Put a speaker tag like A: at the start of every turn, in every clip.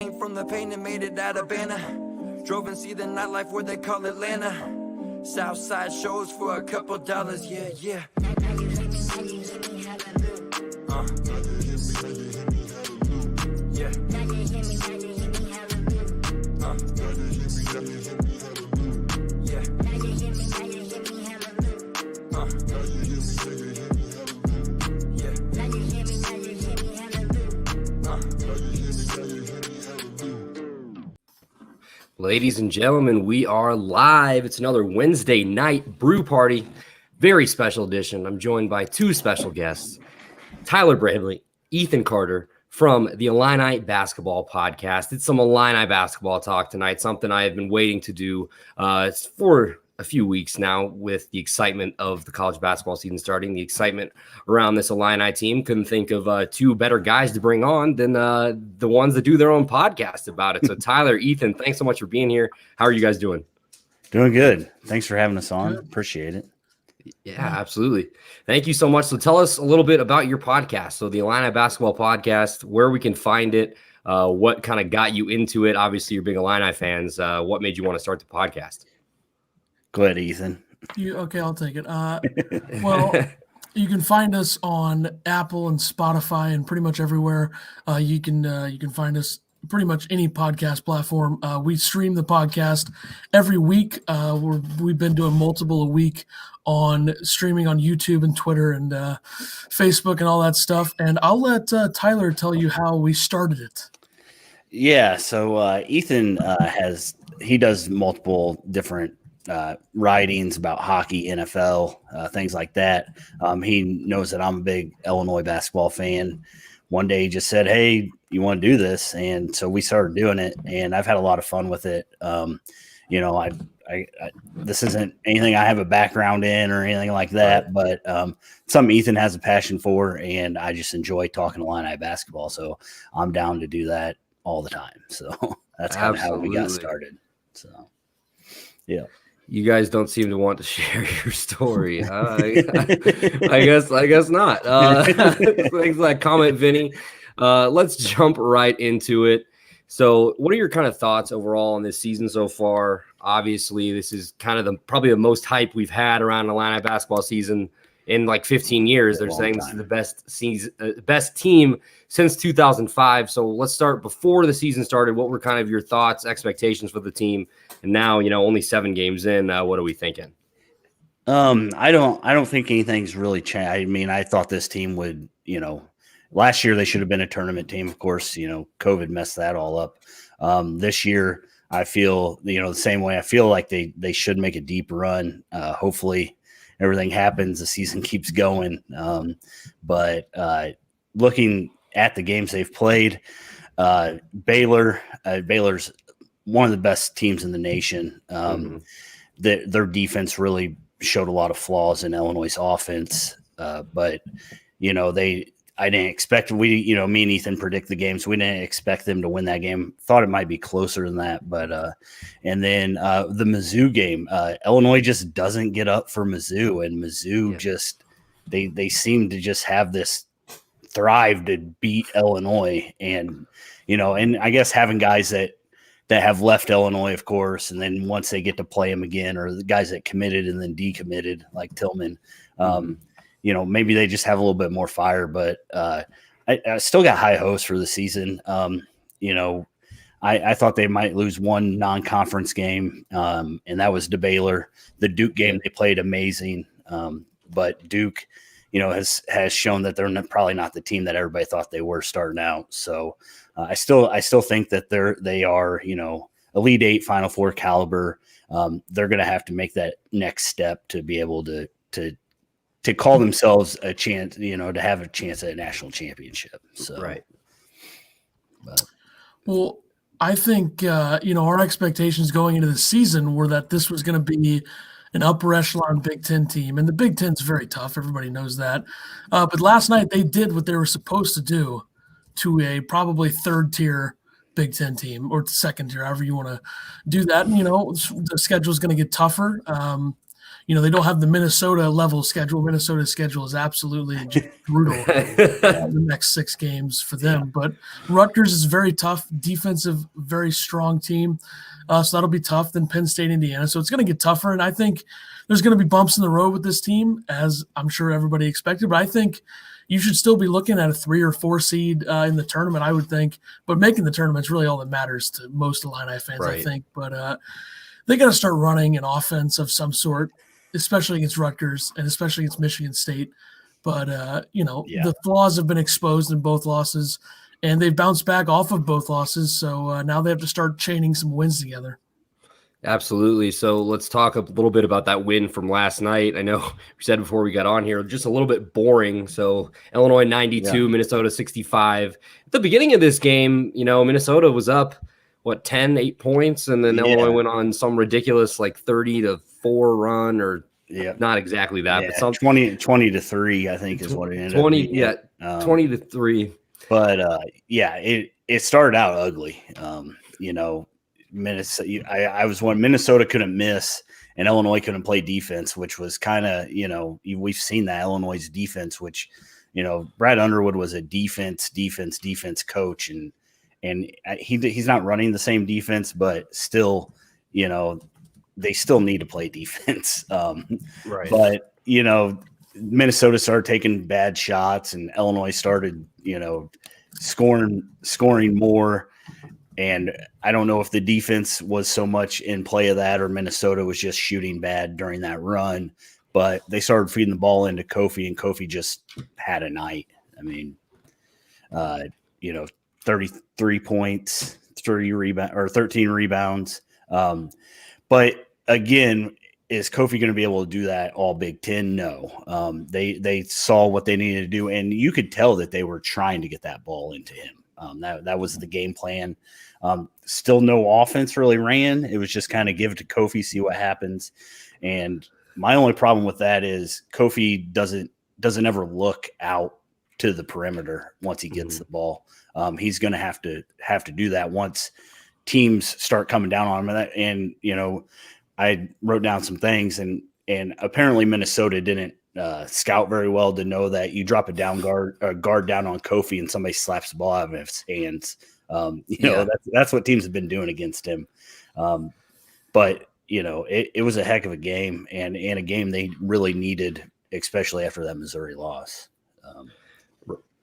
A: Came from the pain and made it out of Banner. Drove and see the nightlife where they call Atlanta. Southside shows for a couple dollars, yeah, yeah. Yeah.
B: Ladies and gentlemen, we are live. It's another Wednesday night brew party. Very special edition. I'm joined by two special guests, Tyler Bramley, Ethan Carter from the Illini Basketball Podcast. It's some Illini basketball talk tonight, something I have been waiting to do for a few weeks now with the excitement of the college basketball season starting, the excitement around this Illini team. Couldn't think of two better guys to bring on than the ones that do their own podcast about it. So Tyler, Ethan, thanks so much for being here. How are you guys doing?
C: Doing good. Thanks for having us on. Appreciate it.
B: Yeah, absolutely. Thank you so much. So tell us a little bit about your podcast. So the Illini Basketball Podcast, where we can find it, what kind of got you into it. Obviously, you're big Illini fans. What made you want to start the podcast?
C: Go ahead, Ethan.
D: Okay, I'll take it. Well, you can find us on Apple and Spotify and pretty much everywhere. You can find us pretty much any podcast platform. We stream the podcast every week. We've been doing multiple a week on streaming on YouTube and Twitter and Facebook and all that stuff. And I'll let Tyler tell you how we started it.
C: Yeah, so Ethan he does multiple different writings about hockey, NFL, things like that. He knows that I'm a big Illinois basketball fan. One day he just said, "Hey, you want to do this?" And so we started doing it, and I've had a lot of fun with it. I this isn't anything I have a background in or anything like that, but something Ethan has a passion for, and I just enjoy talking Illini basketball. So I'm down to do that all the time. So that's kind of how we got started. So, yeah.
B: You guys don't seem to want to share your story. I guess not. Thanks for that comment, Vinny. Let's jump right into it. So what are your kind of thoughts overall on this season so far? Obviously, this is kind of probably the most hype we've had around Illini basketball season in like 15 years. They're saying this is the best team since 2005. So let's start before the season started. What were kind of your thoughts, expectations for the team? And now, only 7 games in, what are we thinking?
C: I don't think anything's really changed. I mean, I thought this team would, last year they should have been a tournament team. Of course, COVID messed that all up. This year, I feel, the same way. I feel like they should make a deep run. Hopefully everything happens. The season keeps going. But looking at the games they've played, Baylor's one of the best teams in the nation. Their defense really showed a lot of flaws in Illinois' offense. But, I didn't expect me and Ethan predict the game, so we didn't expect them to win that game. Thought it might be closer than that, but and then the Mizzou game, Illinois just doesn't get up for Mizzou, and Mizzou just they seem to just have this thrive to beat Illinois, and and I guess having guys that have left Illinois, of course, and then once they get to play them again, or the guys that committed and then decommitted like Tillman. Maybe they just have a little bit more fire, but I still got high hopes for the season. I thought they might lose one non-conference game, and that was to Baylor. The Duke game, they played amazing, but Duke, has shown that they're probably not the team that everybody thought they were starting out. So I still think that they are, Elite Eight, Final Four caliber. They're going to have to make that next step to be able to call themselves a chance, to have a chance at a national championship. So,
B: right.
D: Well, I think, our expectations going into the season were that this was going to be an upper echelon Big Ten team. And the Big Ten's very tough. Everybody knows that. But last night they did what they were supposed to do to a probably third tier Big Ten team, or second tier, however you want to do that. And, the schedule is going to get tougher. they don't have the Minnesota level schedule. Minnesota's schedule is absolutely just brutal the next 6 games for them. But Rutgers is very tough, defensive, very strong team. So that'll be tough. Then Penn State, Indiana. So it's going to get tougher. And I think there's going to be bumps in the road with this team, as I'm sure everybody expected. But I think you should still be looking at a 3 or 4 seed in the tournament, I would think. But making the tournament is really all that matters to most Illini fans, right. I think. But they got to start running an offense of some sort, especially against Rutgers and especially against Michigan State. But, the flaws have been exposed in both losses, and they've bounced back off of both losses. So now they have to start chaining some wins together.
B: Absolutely. So let's talk a little bit about that win from last night. I know we said before we got on here, just a little bit boring. So Illinois 92, Minnesota 65. At the beginning of this game, Minnesota was up, 8 points, and then Illinois went on some ridiculous 30-4 run, or not exactly that, but something
C: 20-3, I think is what it ended up being.
B: 20-3.
C: But it started out ugly. Minnesota couldn't miss, and Illinois couldn't play defense, which was kind of, we've seen that Illinois' defense, which, Brad Underwood was a defense coach, and he's not running the same defense, but still, they still need to play defense.
B: Right.
C: But, Minnesota started taking bad shots, and Illinois started, scoring more. And I don't know if the defense was so much in play of that, or Minnesota was just shooting bad during that run, but they started feeding the ball into Kofi, and Kofi just had a night. I mean, 33 points, 13 rebounds. But again, is Kofi going to be able to do that all Big Ten? No. They saw what they needed to do, and you could tell that they were trying to get that ball into him. That was the game plan. Still no offense really ran. It was just kind of give it to Kofi, see what happens. And my only problem with that is Kofi doesn't ever look out to the perimeter once he gets the ball. He's going to have to do that once teams start coming down on him. And I wrote down some things, and apparently Minnesota didn't scout very well to know that you drop a guard down on Kofi and somebody slaps the ball out of his hands. That's what teams have been doing against him. But it was a heck of a game, and a game they really needed, especially after that Missouri loss.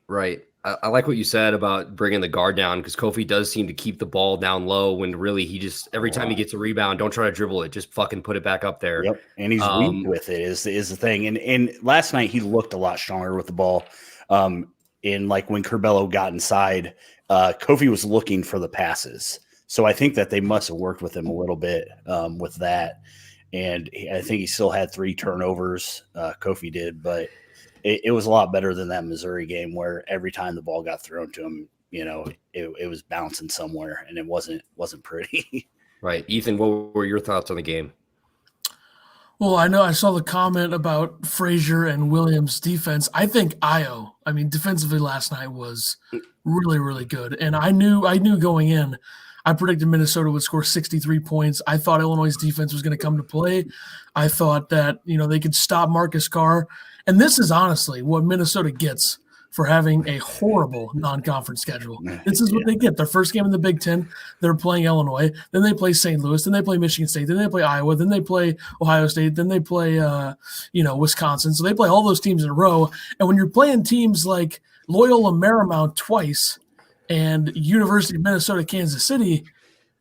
B: Right. I like what you said about bringing the guard down, because Kofi does seem to keep the ball down low when really he just every time he gets a rebound, don't try to dribble it, just fucking put it back up there.
C: Yep. And he's weak with it is the thing. And last night he looked a lot stronger with the ball. In when Curbelo got inside, Kofi was looking for the passes. So I think that they must have worked with him a little bit with that. And I think he still had 3 turnovers. Kofi did, but it was a lot better than that Missouri game, where every time the ball got thrown to him, it was bouncing somewhere, and it wasn't pretty.
B: Right. Ethan, what were your thoughts on the game?
D: Well, I know I saw the comment about Frazier and Williams' defense. I think defensively last night was really, really good. And I knew going in, I predicted Minnesota would score 63 points. I thought Illinois' defense was going to come to play. I thought that, they could stop Marcus Carr. And this is honestly what Minnesota gets for having a horrible non-conference schedule. This is what they get. Their first game in the Big Ten, they're playing Illinois. Then they play St. Louis. Then they play Michigan State. Then they play Iowa. Then they play Ohio State. Then they play, Wisconsin. So they play all those teams in a row. And when you're playing teams like Loyola Marymount twice and University of Minnesota, Kansas City,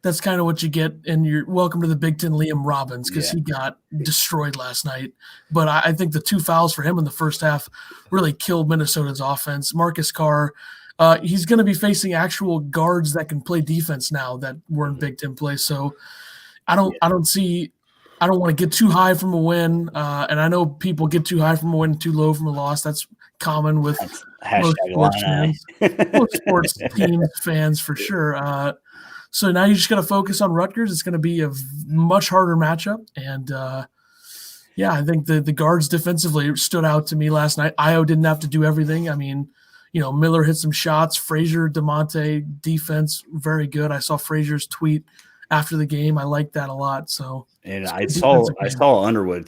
D: that's kind of what you get. And you're welcome to the Big Ten, Liam Robbins, because he got destroyed last night. But I think the 2 fouls for him in the first half really killed Minnesota's offense. Marcus Carr, he's going to be facing actual guards that can play defense now that were in Big Ten play. So I don't want to get too high from a win. And I know people get too high from a win, too low from a loss. That's common with most sports fans, most sports teams fans for sure. So now you just got to focus on Rutgers. It's going to be a much harder matchup. And, I think the guards defensively stood out to me last night. Io didn't have to do everything. I mean, Miller hit some shots. Frazier, DeMonte, defense, very good. I saw Frazier's tweet after the game. I liked that a lot. So,
C: and I saw Underwood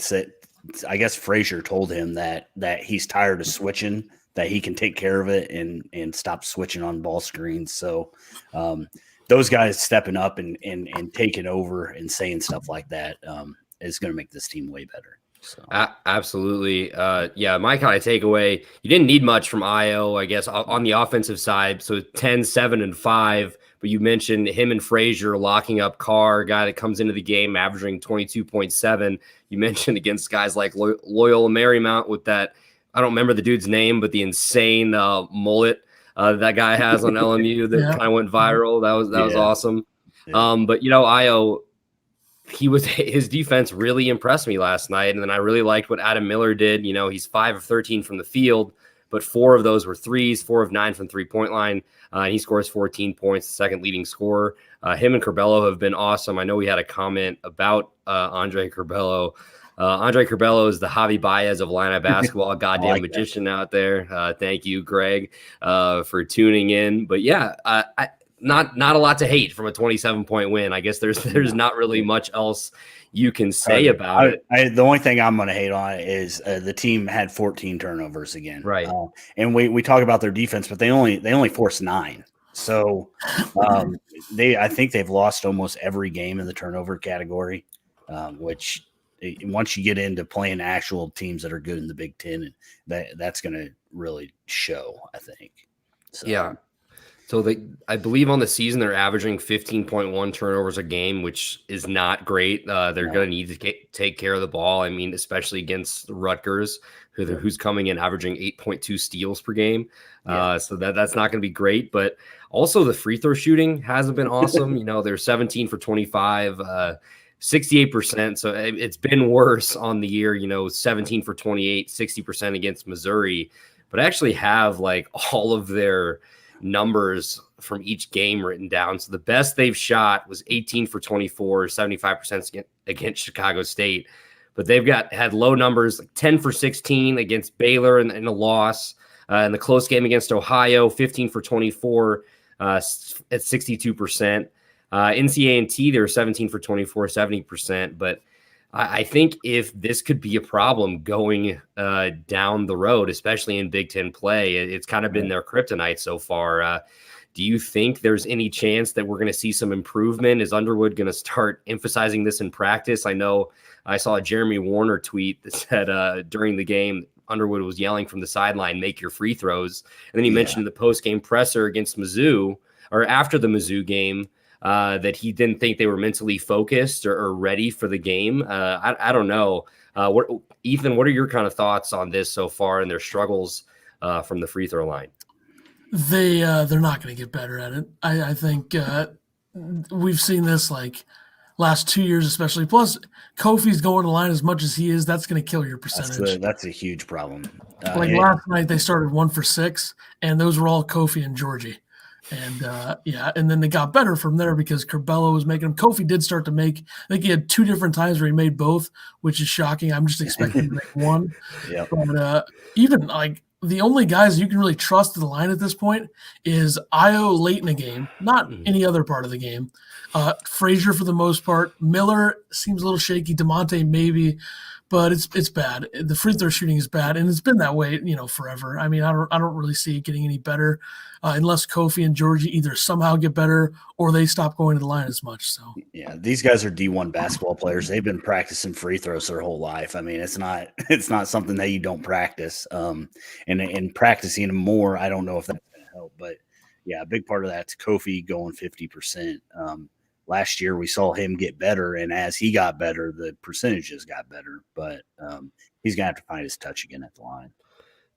C: I guess Frazier told him that he's tired of switching, that he can take care of it and stop switching on ball screens. So those guys stepping up and taking over and saying stuff like that is going to make this team way better. So.
B: Absolutely. My kind of takeaway, you didn't need much from Io, I guess, on the offensive side. So 10, 7, and 5. But you mentioned him and Frazier locking up Carr, a guy that comes into the game averaging 22.7. You mentioned against guys like Loyola Marymount with that, I don't remember the dude's name, but the insane mullet that guy has on LMU that kind of went viral. That was awesome. Yeah. But Io, his defense really impressed me last night, and then I really liked what Adam Miller did. He's 5 of 13 from the field, but 4 of those were threes, 4 of 9 from 3-point line. And he scores 14 points, the second leading scorer. Him and Curbelo have been awesome. I know we had a comment about Andre Curbelo. Andre Curbelo is the Javi Baez of Illini basketball, a goddamn magician out there. Thank you, Greg, for tuning in. But not a lot to hate from a 27-point win. I guess there's not really much else you can say about it.
C: The only thing I'm going to hate on it is the team had 14 turnovers again.
B: Right.
C: And we talk about their defense, but they only forced 9. So I think they've lost almost every game in the turnover category, which once you get into playing actual teams that are good in the Big Ten, that's going to really show, I think. So.
B: Yeah. So I believe on the season they're averaging 15.1 turnovers a game, which is not great. They're going to need to take care of the ball. I mean, especially against Rutgers, who's coming in averaging 8.2 steals per game. So that's not going to be great. But also the free throw shooting hasn't been awesome. They're 17 for 25, 68%. So it's been worse on the year. 17 for 28, 60% against Missouri. But I actually have like all of their numbers from each game written down. So the best they've shot was 18 for 24, 75% against Chicago State. But they've had low numbers, like 10 for 16 against Baylor in a loss. In the close game against Ohio, 15 for 24 at 62%. NCAA&T, they were 17 for 24, 70%. But I think if this could be a problem going down the road, especially in Big Ten play, it's kind of been their kryptonite so far. Do you think there's any chance that we're going to see some improvement? Is Underwood going to start emphasizing this in practice? I know I saw a Jeremy Warner tweet that said during the game, Underwood was yelling from the sideline, make your free throws. And then he mentioned in the post-game presser against Mizzou, or after the Mizzou game, that he didn't think they were mentally focused or ready for the game. I don't know. Ethan, what are your kind of thoughts on this so far and their struggles from the free throw line?
D: They're not going to get better at it. I think we've seen this like last 2 years, especially. Plus, Kofi's going to line as much as he is. That's going to kill your percentage.
C: That's a huge problem.
D: Last night they started 1 for 6, and those were all Kofi and Georgie. And and then they got better from there because Curbelo was making them. Kofi did start to make, I think he had 2 different times where he made both, which is shocking. I'm just expecting to make one.
C: Yeah.
D: But even like the only guys you can really trust to the line at this point is Io late in the game, not any other part of the game. Frazier for the most part. Miller seems a little shaky. DeMonte maybe, but it's bad. The free throw shooting is bad, and it's been that way, forever. I mean, I don't really see it getting any better unless Kofi and Georgie either somehow get better or they stop going to the line as much. So
C: yeah, these guys are D1 basketball players. They've been practicing free throws their whole life. I mean, it's not something that you don't practice. And practicing them more, I don't know if that's going to help, but yeah, a big part of that's Kofi going 50%. Last year we saw him get better, and as he got better, the percentages got better. But he's gonna have to find his touch again at the line.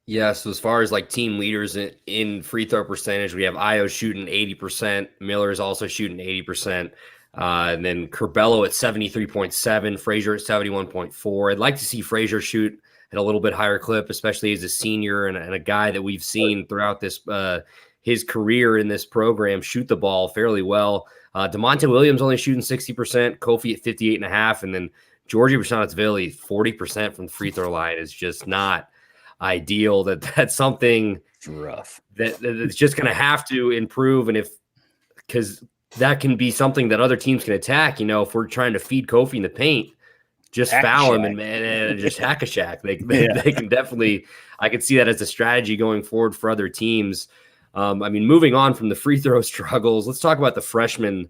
B: Yeah, so as far as like team leaders in free throw percentage, we have Io shooting 80%, Miller is also shooting 80%, and then Curbelo at 73.7, Frazier at 71.4. I'd like to see Frazier shoot at a little bit higher clip, especially as a senior and a guy that we've seen throughout this his career in this program shoot the ball fairly well. DeMonte Williams only shooting 60%, Kofi at 58.5%, and then Georgie Bashanetsvili 40% from the free throw line is just not ideal. That's something
C: rough
B: that's just going to have to improve, and because that can be something that other teams can attack. If we're trying to feed Kofi in the paint, just foul him and just hack a shack. They can definitely, I could see that as a strategy going forward for other teams. I mean, moving on from the free throw struggles, let's talk about the freshman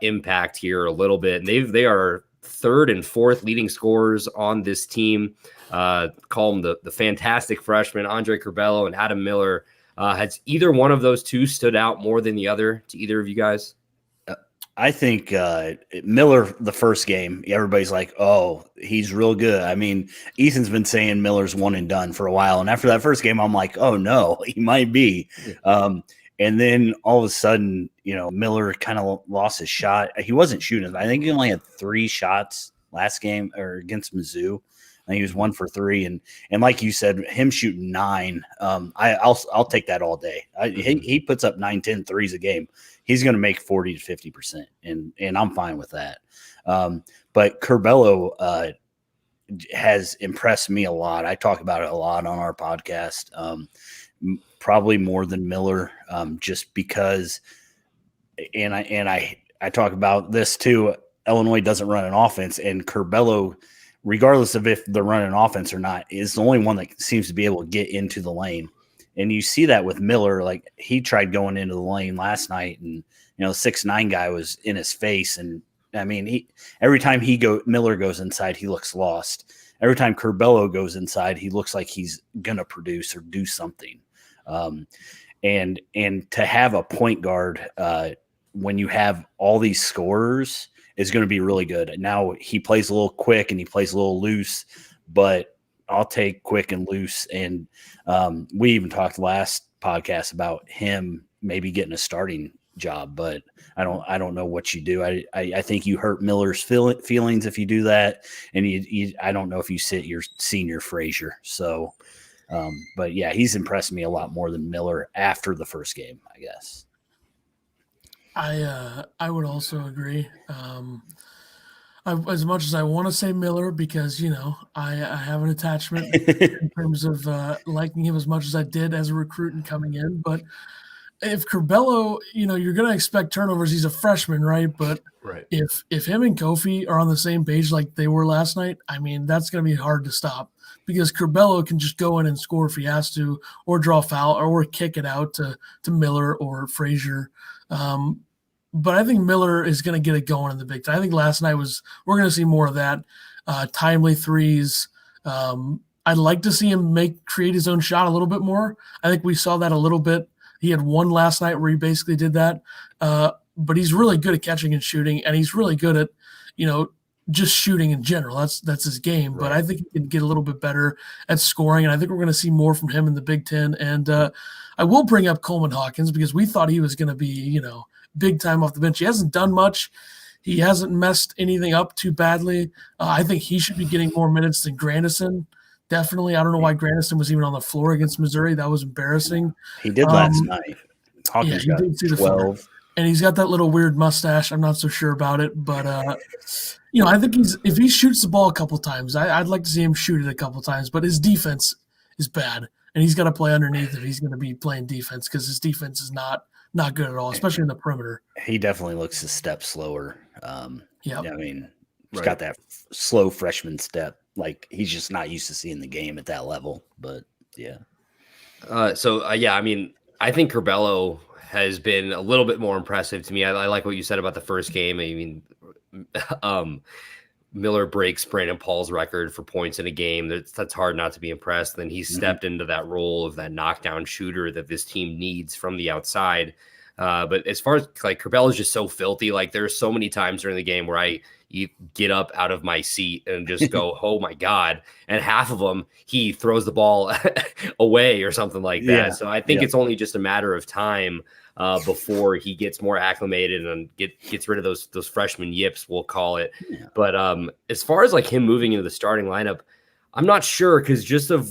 B: impact here a little bit. And they are third and fourth leading scorers on this team. Call them the fantastic freshmen, Andre Curbelo and Adam Miller. Has either one of those two stood out more than the other to either of you guys?
C: I think Miller, the first game, everybody's like, oh, he's real good. I mean, Ethan's been saying Miller's one and done for a while. And after that first game, I'm like, oh, no, he might be. And then all of a sudden, Miller kind of lost his shot. He wasn't shooting. I think he only had 3 shots last game or against Mizzou. I think he was 1 for 3. And like you said, him shooting 9, I'll take that all day. He puts up 9-10 threes a game. He's going to make 40 to 50%, and I'm fine with that. But Curbelo has impressed me a lot. I talk about it a lot on our podcast, probably more than Miller, just because. And I talk about this too. Illinois doesn't run an offense, and Curbelo, regardless of if they're running offense or not, is the only one that seems to be able to get into the lane. And you see that with Miller. Like, he tried going into the lane last night, and 6'9" guy was in his face. And I mean, every time Miller goes inside, he looks lost. Every time Curbelo goes inside, he looks like he's gonna produce or do something. And to have a point guard when you have all these scorers is going to be really good. Now he plays a little quick and he plays a little loose, but I'll take quick and loose. And we even talked last podcast about him maybe getting a starting job, but I don't know what you do. I think you hurt Miller's feelings if you do that. And I don't know if you sit your senior Frazier. So, but yeah, he's impressed me a lot more than Miller after the first game, I guess.
D: I would also agree. As much as I want to say Miller, because I have an attachment in terms of liking him as much as I did as a recruit and coming in. But if Curbelo, you're going to expect turnovers. He's a freshman, right? But if him and Kofi are on the same page like they were last night, I mean, that's going to be hard to stop, because Curbelo can just go in and score if he has to, or draw a foul, or kick it out to Miller or Frazier. But I think Miller is going to get it going in the Big Ten. I think last night we're going to see more of that, timely threes. I'd like to see him create his own shot a little bit more. I think we saw that a little bit. He had one last night where he basically did that. But he's really good at catching and shooting, and he's really good at, just shooting in general. That's his game. Right. But I think he can get a little bit better at scoring, and I think we're going to see more from him in the Big Ten. And I will bring up Coleman Hawkins, because we thought he was going to be, big time off the bench. He hasn't done much. He hasn't messed anything up too badly. I think he should be getting more minutes than Grandison. Definitely. I don't know why Grandison was even on the floor against Missouri. That was embarrassing.
C: He did last night. Hawkins got 12.
D: And he's got that little weird mustache. I'm not so sure about it. But, I think if he shoots the ball a couple times, I'd like to see him shoot it a couple times. But his defense is bad. And he's got to play underneath if he's going to be playing defense, because his defense is not good at all, especially in the perimeter.
C: He definitely looks a step slower.
D: Yeah,
C: I mean, he's got that slow freshman step. Like, he's just not used to seeing the game at that level. But yeah.
B: I mean, I think Curbelo has been a little bit more impressive to me. I like what you said about the first game. I mean, Miller breaks Brandon Paul's record for points in a game. That's hard not to be impressed. Then he stepped into that role of that knockdown shooter that this team needs from the outside. But as far as Curbelo is just so filthy. Like, there's so many times during the game where you get up out of my seat and just go, oh my God. And half of them, he throws the ball away or something like that. Yeah. So I think it's only just a matter of time before he gets more acclimated and gets rid of those freshman yips, we'll call it. Yeah. But as far as him moving into the starting lineup, I'm not sure, because just of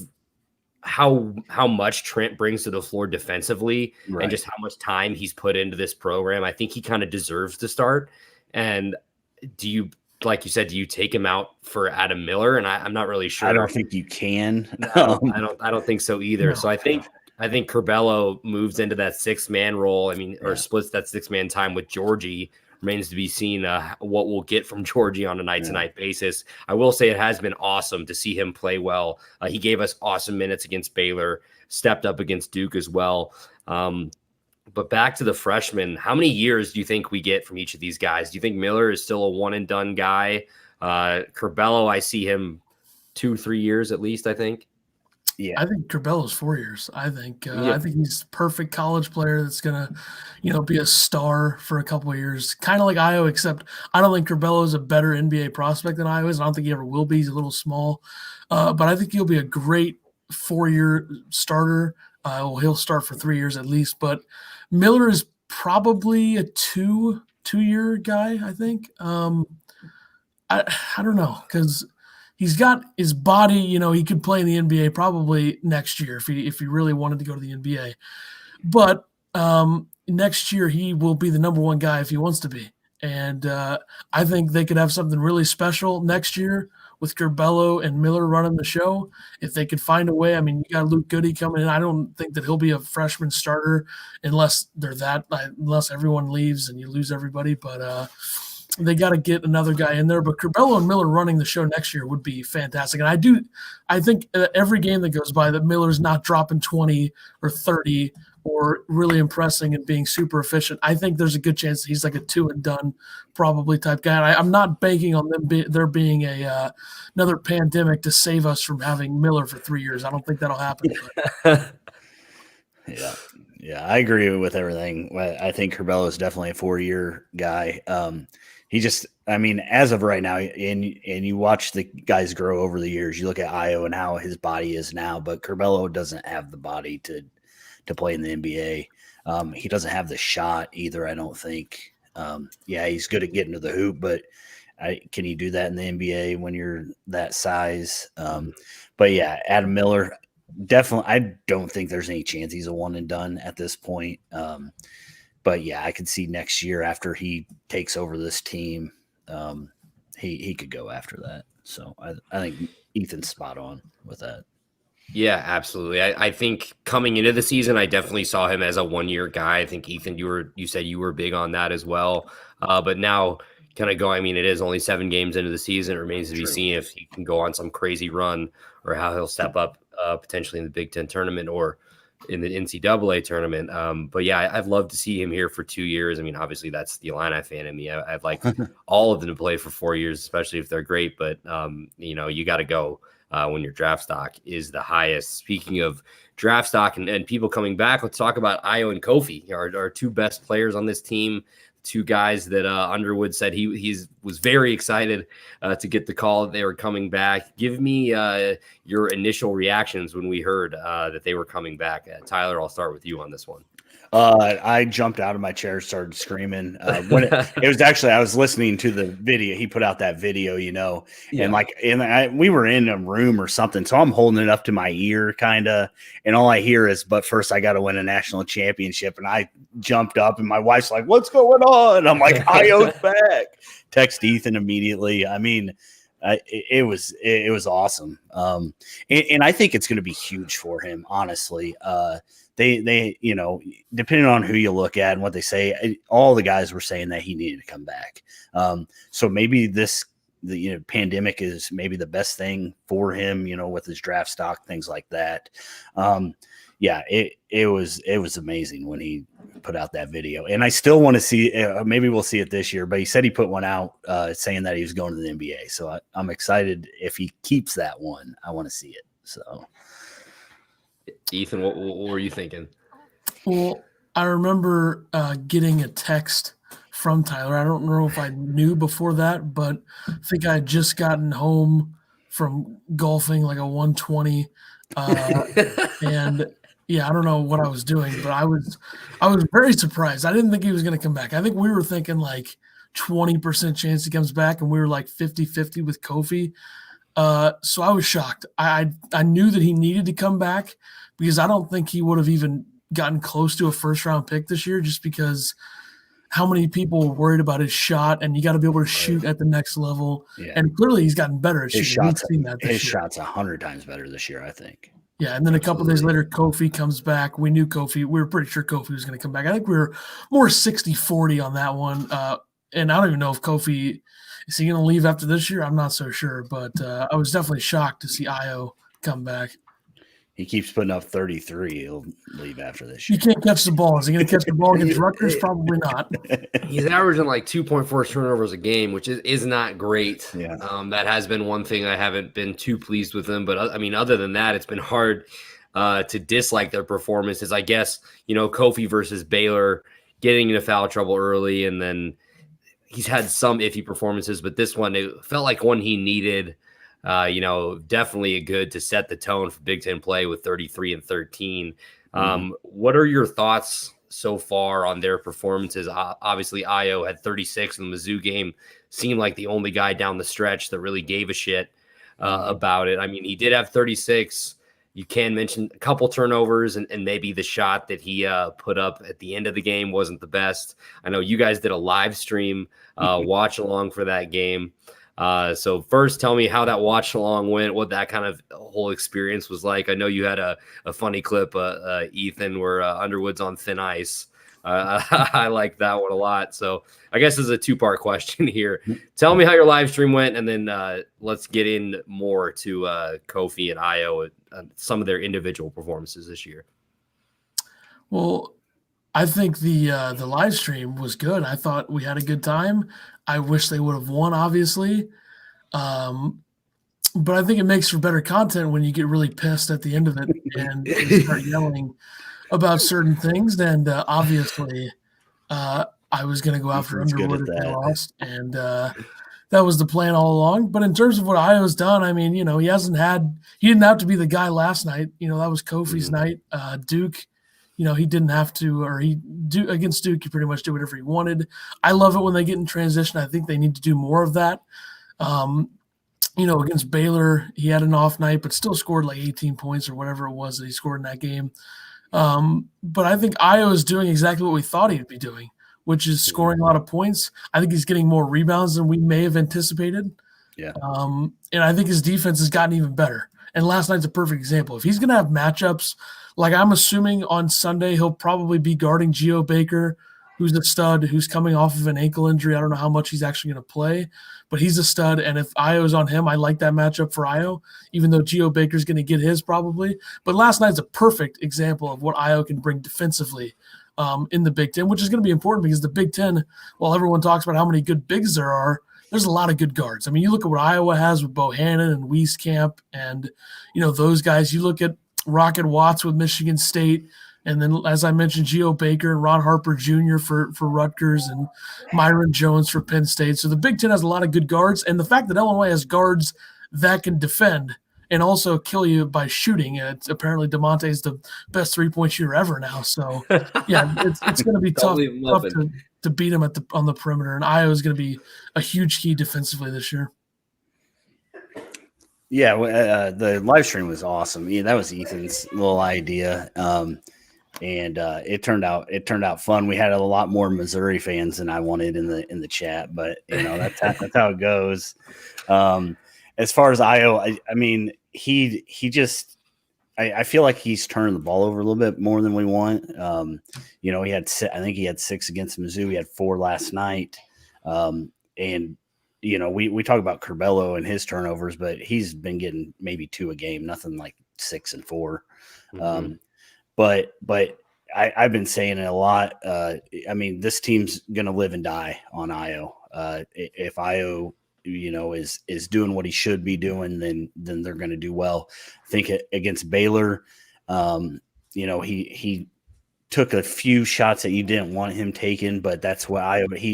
B: how much Trent brings to the floor defensively and just how much time he's put into this program, I think he kind of deserves to start. And do you, like you said, do you take him out for Adam Miller? And I'm not really sure.
C: I don't think you can.
B: No, I don't think so either. No. So I think Curbelo moves into that 6-man role. I mean, or splits that 6-man time with Georgie remains to be seen what we'll get from Georgie on a night-to-night basis. I will say it has been awesome to see him play well. He gave us awesome minutes against Baylor, stepped up against Duke as well. But back to the freshmen, how many years do you think we get from each of these guys? Do you think Miller is still a one-and-done guy? Curbelo, I see him 2-3 years at least, I think.
C: Yeah,
D: I think Curbelo's 4 years. I think he's a perfect college player that's gonna, be a star for a couple of years, kind of like Io. Except I don't think Curbelo is a better NBA prospect than Io is. I don't think he ever will be. He's a little small, but I think he'll be a great 4-year starter. He'll start for 3 years at least. But Miller is probably a two-year guy. I think. I don't know because he's got his body, he could play in the NBA probably next year if he really wanted to go to the NBA. But next year he will be the number one guy if he wants to be. And I think they could have something really special next year with Curbelo and Miller running the show. If they could find a way, you got Luke Goody coming in. I don't think that he'll be a freshman starter unless everyone leaves and you lose everybody. But they got to get another guy in there, but Curbelo and Miller running the show next year would be fantastic. And I think every game that goes by that Miller's not dropping 20 or 30 or really impressing and being super efficient. I think there's a good chance that he's like a 2-and-done probably type guy. And I'm not banking on there being another pandemic to save us from having Miller for 3 years. I don't think that'll happen.
C: Yeah, I agree with everything. I think Curbelo is definitely a 4-year guy. He just, as of right now, and you watch the guys grow over the years, you look at Io and how his body is now, but Curbelo doesn't have the body to play in the NBA. He doesn't have the shot either, I don't think. He's good at getting to the hoop, but can you do that in the NBA when you're that size? But yeah, Adam Miller, definitely, I don't think there's any chance he's a one-and-done at this point. But yeah, I could see next year after he takes over this team, he could go after that. So I think Ethan's spot on with that.
B: Yeah, absolutely. I think coming into the season, I definitely saw him as a 1-year guy. I think Ethan, you said you were big on that as well. But now kind of going, it is only 7 games into the season. It remains to be seen if he can go on some crazy run or how he'll step up potentially in the Big Ten tournament or in the NCAA tournament. But yeah, I'd love to see him here for 2 years. Obviously that's the Illini fan in me. I'd like all of them to play for 4 years, especially if they're great. But, you got to go when your draft stock is the highest. Speaking of draft stock and people coming back, let's talk about Io and Kofi, our 2 best players on this team. 2 guys that Underwood said he was very excited to get the call that they were coming back. Give me your initial reactions when we heard that they were coming back. Tyler, I'll start with you on this one.
C: I jumped out of my chair, started screaming. When it was actually, I was listening to the video. He put out that video, and we were in a room or something. So I'm holding it up to my ear kind of, and all I hear is, but first I got to win a national championship. And I jumped up and my wife's like, what's going on? And I'm like, Io's back. Text Ethan immediately. It was awesome. And I think it's going to be huge for him, honestly. They depending on who you look at and what they say, all the guys were saying that he needed to come back. So maybe the pandemic is maybe the best thing for him, with his draft stock, things like that. It was amazing when he put out that video, and I still want to see. Maybe we'll see it this year, but he said he put one out saying that he was going to the NBA. So I'm excited if he keeps that one. I want to see it. So.
B: Ethan, what were you thinking?
D: Well, I remember getting a text from Tyler. I don't know if I knew before that, but I think I had just gotten home from golfing like a 120. And yeah, I don't know what I was doing, but I was very surprised. I didn't think he was going to come back. I think we were thinking like 20% chance he comes back, and we were like 50-50 with Kofi. So I was shocked. I knew that he needed to come back because I don't think he would have even gotten close to a first-round pick this year, just because how many people were worried about his shot, and you got to be able to shoot at the next level. Yeah. And clearly he's gotten better at shooting.
C: His shot's 100 times better this year, I think.
D: Yeah, and then a couple of days later, Kofi comes back. We knew Kofi. We were pretty sure Kofi was going to come back. I think we were more 60-40 on that one. and I don't even know if Kofi is he going to leave after this year. I'm not so sure, but I was definitely shocked to see Ayo come back.
C: He keeps putting up 33. He'll leave after this year.
D: He can't catch the ball. Is he going to catch the ball against Rutgers? Probably not.
B: He's averaging like 2.4 turnovers a game, which is not great.
C: Yeah.
B: That has been one thing I haven't been too pleased with him. But, I mean, other than that, it's been hard to dislike their performances. I guess, Kofi versus Baylor getting into foul trouble early, and then he's had some iffy performances. But this one, it felt like one he needed. Definitely a good to set the tone for Big Ten play with 33 and 13. What are your thoughts so far on their performances? Obviously, Ayo had 36 in the Mizzou game, seemed like the only guy down the stretch that really gave a shit about it. I mean, he did have 36. You can mention a couple turnovers and maybe the shot that he put up at the end of the game wasn't the best. I know you guys did a live stream watch along for that game. So first, tell me how that watch along went, what that kind of whole experience was like. I know you had a funny clip, Ethan, where Underwood's on thin ice. I like that one a lot. So I guess this is a two-part question here. Tell me how your live stream went, and then let's get in more to Kofi and Ayo and some of their individual performances this year.
D: Well, I think the live stream was good. I thought we had a good time. I wish they would have won, obviously. But I think it makes for better content when you get really pissed at the end of it and start yelling about certain things. And obviously, I was going to go after Underwood if they lost. And that was the plan all along. But in terms of what Ayo's done, I mean, he didn't have to be the guy last night. That was Kofi's night. Duke. He didn't have to, against Duke, he pretty much did whatever he wanted. I love it when they get in transition. I think they need to do more of that. Against Baylor, he had an off night, but still scored like 18 points or whatever it was that he scored in that game. But I think Ayo is doing exactly what we thought he'd be doing, which is scoring a lot of points. I think he's getting more rebounds than we may have anticipated.
C: Yeah.
D: And I think his defense has gotten even better. And last night's a perfect example. If he's going to have matchups, like I'm assuming on Sunday, he'll probably be guarding Geo Baker, who's a stud, who's coming off of an ankle injury. I don't know how much he's actually going to play, but he's a stud. And if Ayo's on him, I like that matchup for Ayo, even though Geo Baker's going to get his probably. But last night's a perfect example of what Ayo can bring defensively in the Big Ten, which is going to be important because the Big Ten, while everyone talks about how many good bigs there are, there's a lot of good guards. I mean, you look at what Iowa has with Bohannon and Wieskamp and, those guys. You look at Rocket Watts with Michigan State, and then, as I mentioned, Geo Baker and Ron Harper Jr. for Rutgers and Myron Jones for Penn State. So the Big Ten has a lot of good guards, and the fact that Illinois has guards that can defend and also kill you by shooting. Apparently DeMonte is the best three-point shooter ever now. So, yeah, it's going to be tough to beat him on the perimeter, and Ayo is going to be a huge key defensively this year.
C: Yeah, the live stream was awesome. Yeah, that was Ethan's little idea, and it turned out fun. We had a lot more Missouri fans than I wanted in the chat, but that's how it goes. As far as Ayo, I mean, he just. I feel like he's turning the ball over a little bit more than we want. I think he had 6 against Mizzou. He had 4 last night. And we talk about Curbelo and his turnovers, but he's been getting maybe 2 a game, nothing like 6 and 4.
B: Mm-hmm.
C: But I've been saying it a lot. I mean, this team's going to live and die on Ayo. If Ayo is doing what he should be doing, then they're going to do well. I think against Baylor, he took a few shots that you didn't want him taking, but that's what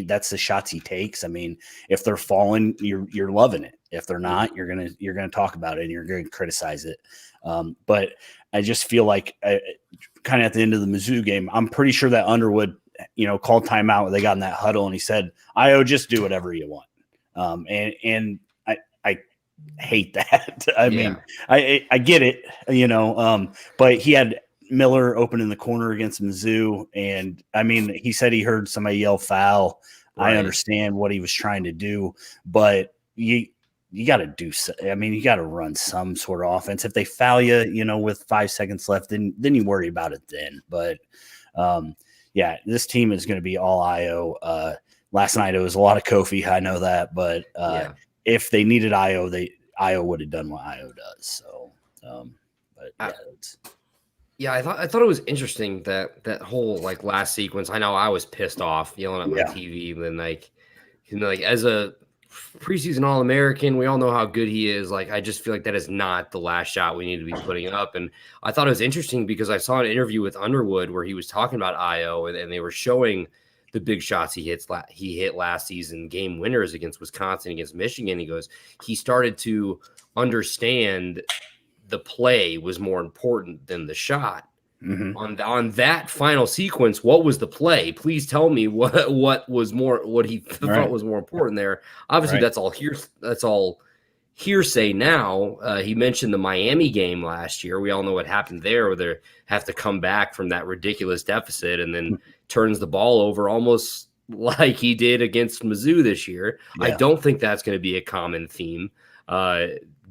C: that's the shots he takes. I mean, if they're falling, you're loving it. If they're not, you're gonna talk about it and you're going to criticize it. But I just feel like kind of at the end of the Mizzou game, I'm pretty sure that Underwood, called timeout. They got in that huddle and he said, "Ayo, just do whatever you want." And I hate that. I mean, I get it, but he had Miller open in the corner against Mizzou. And I mean, he said he heard somebody yell foul. Right. I understand what he was trying to do, but you got to do. I mean, you got to run some sort of offense. If they foul you, with 5 seconds left, then you worry about it then. But yeah, this team is going to be all Ayo. last night it was a lot of Kofi. I know that, but if they needed Io would have done what Io does. So,
B: I thought it was interesting that whole like last sequence. I know I was pissed off yelling at my TV, and then like as a preseason All-American, we all know how good he is. Like, I just feel like that is not the last shot we need to be putting up. And I thought it was interesting because I saw an interview with Underwood where he was talking about Io, and they were showing the big shots he hit last season, game winners against Wisconsin, against Michigan. He goes, he started to understand the play was more important than the shot. Mm-hmm. On that final sequence, what was the play? Please tell me what he thought was more important there. Obviously, that's all hearsay now. He mentioned the Miami game last year. We all know what happened there, where they have to come back from that ridiculous deficit and then turns the ball over almost like he did against Mizzou this year. Yeah. I don't think that's going to be a common theme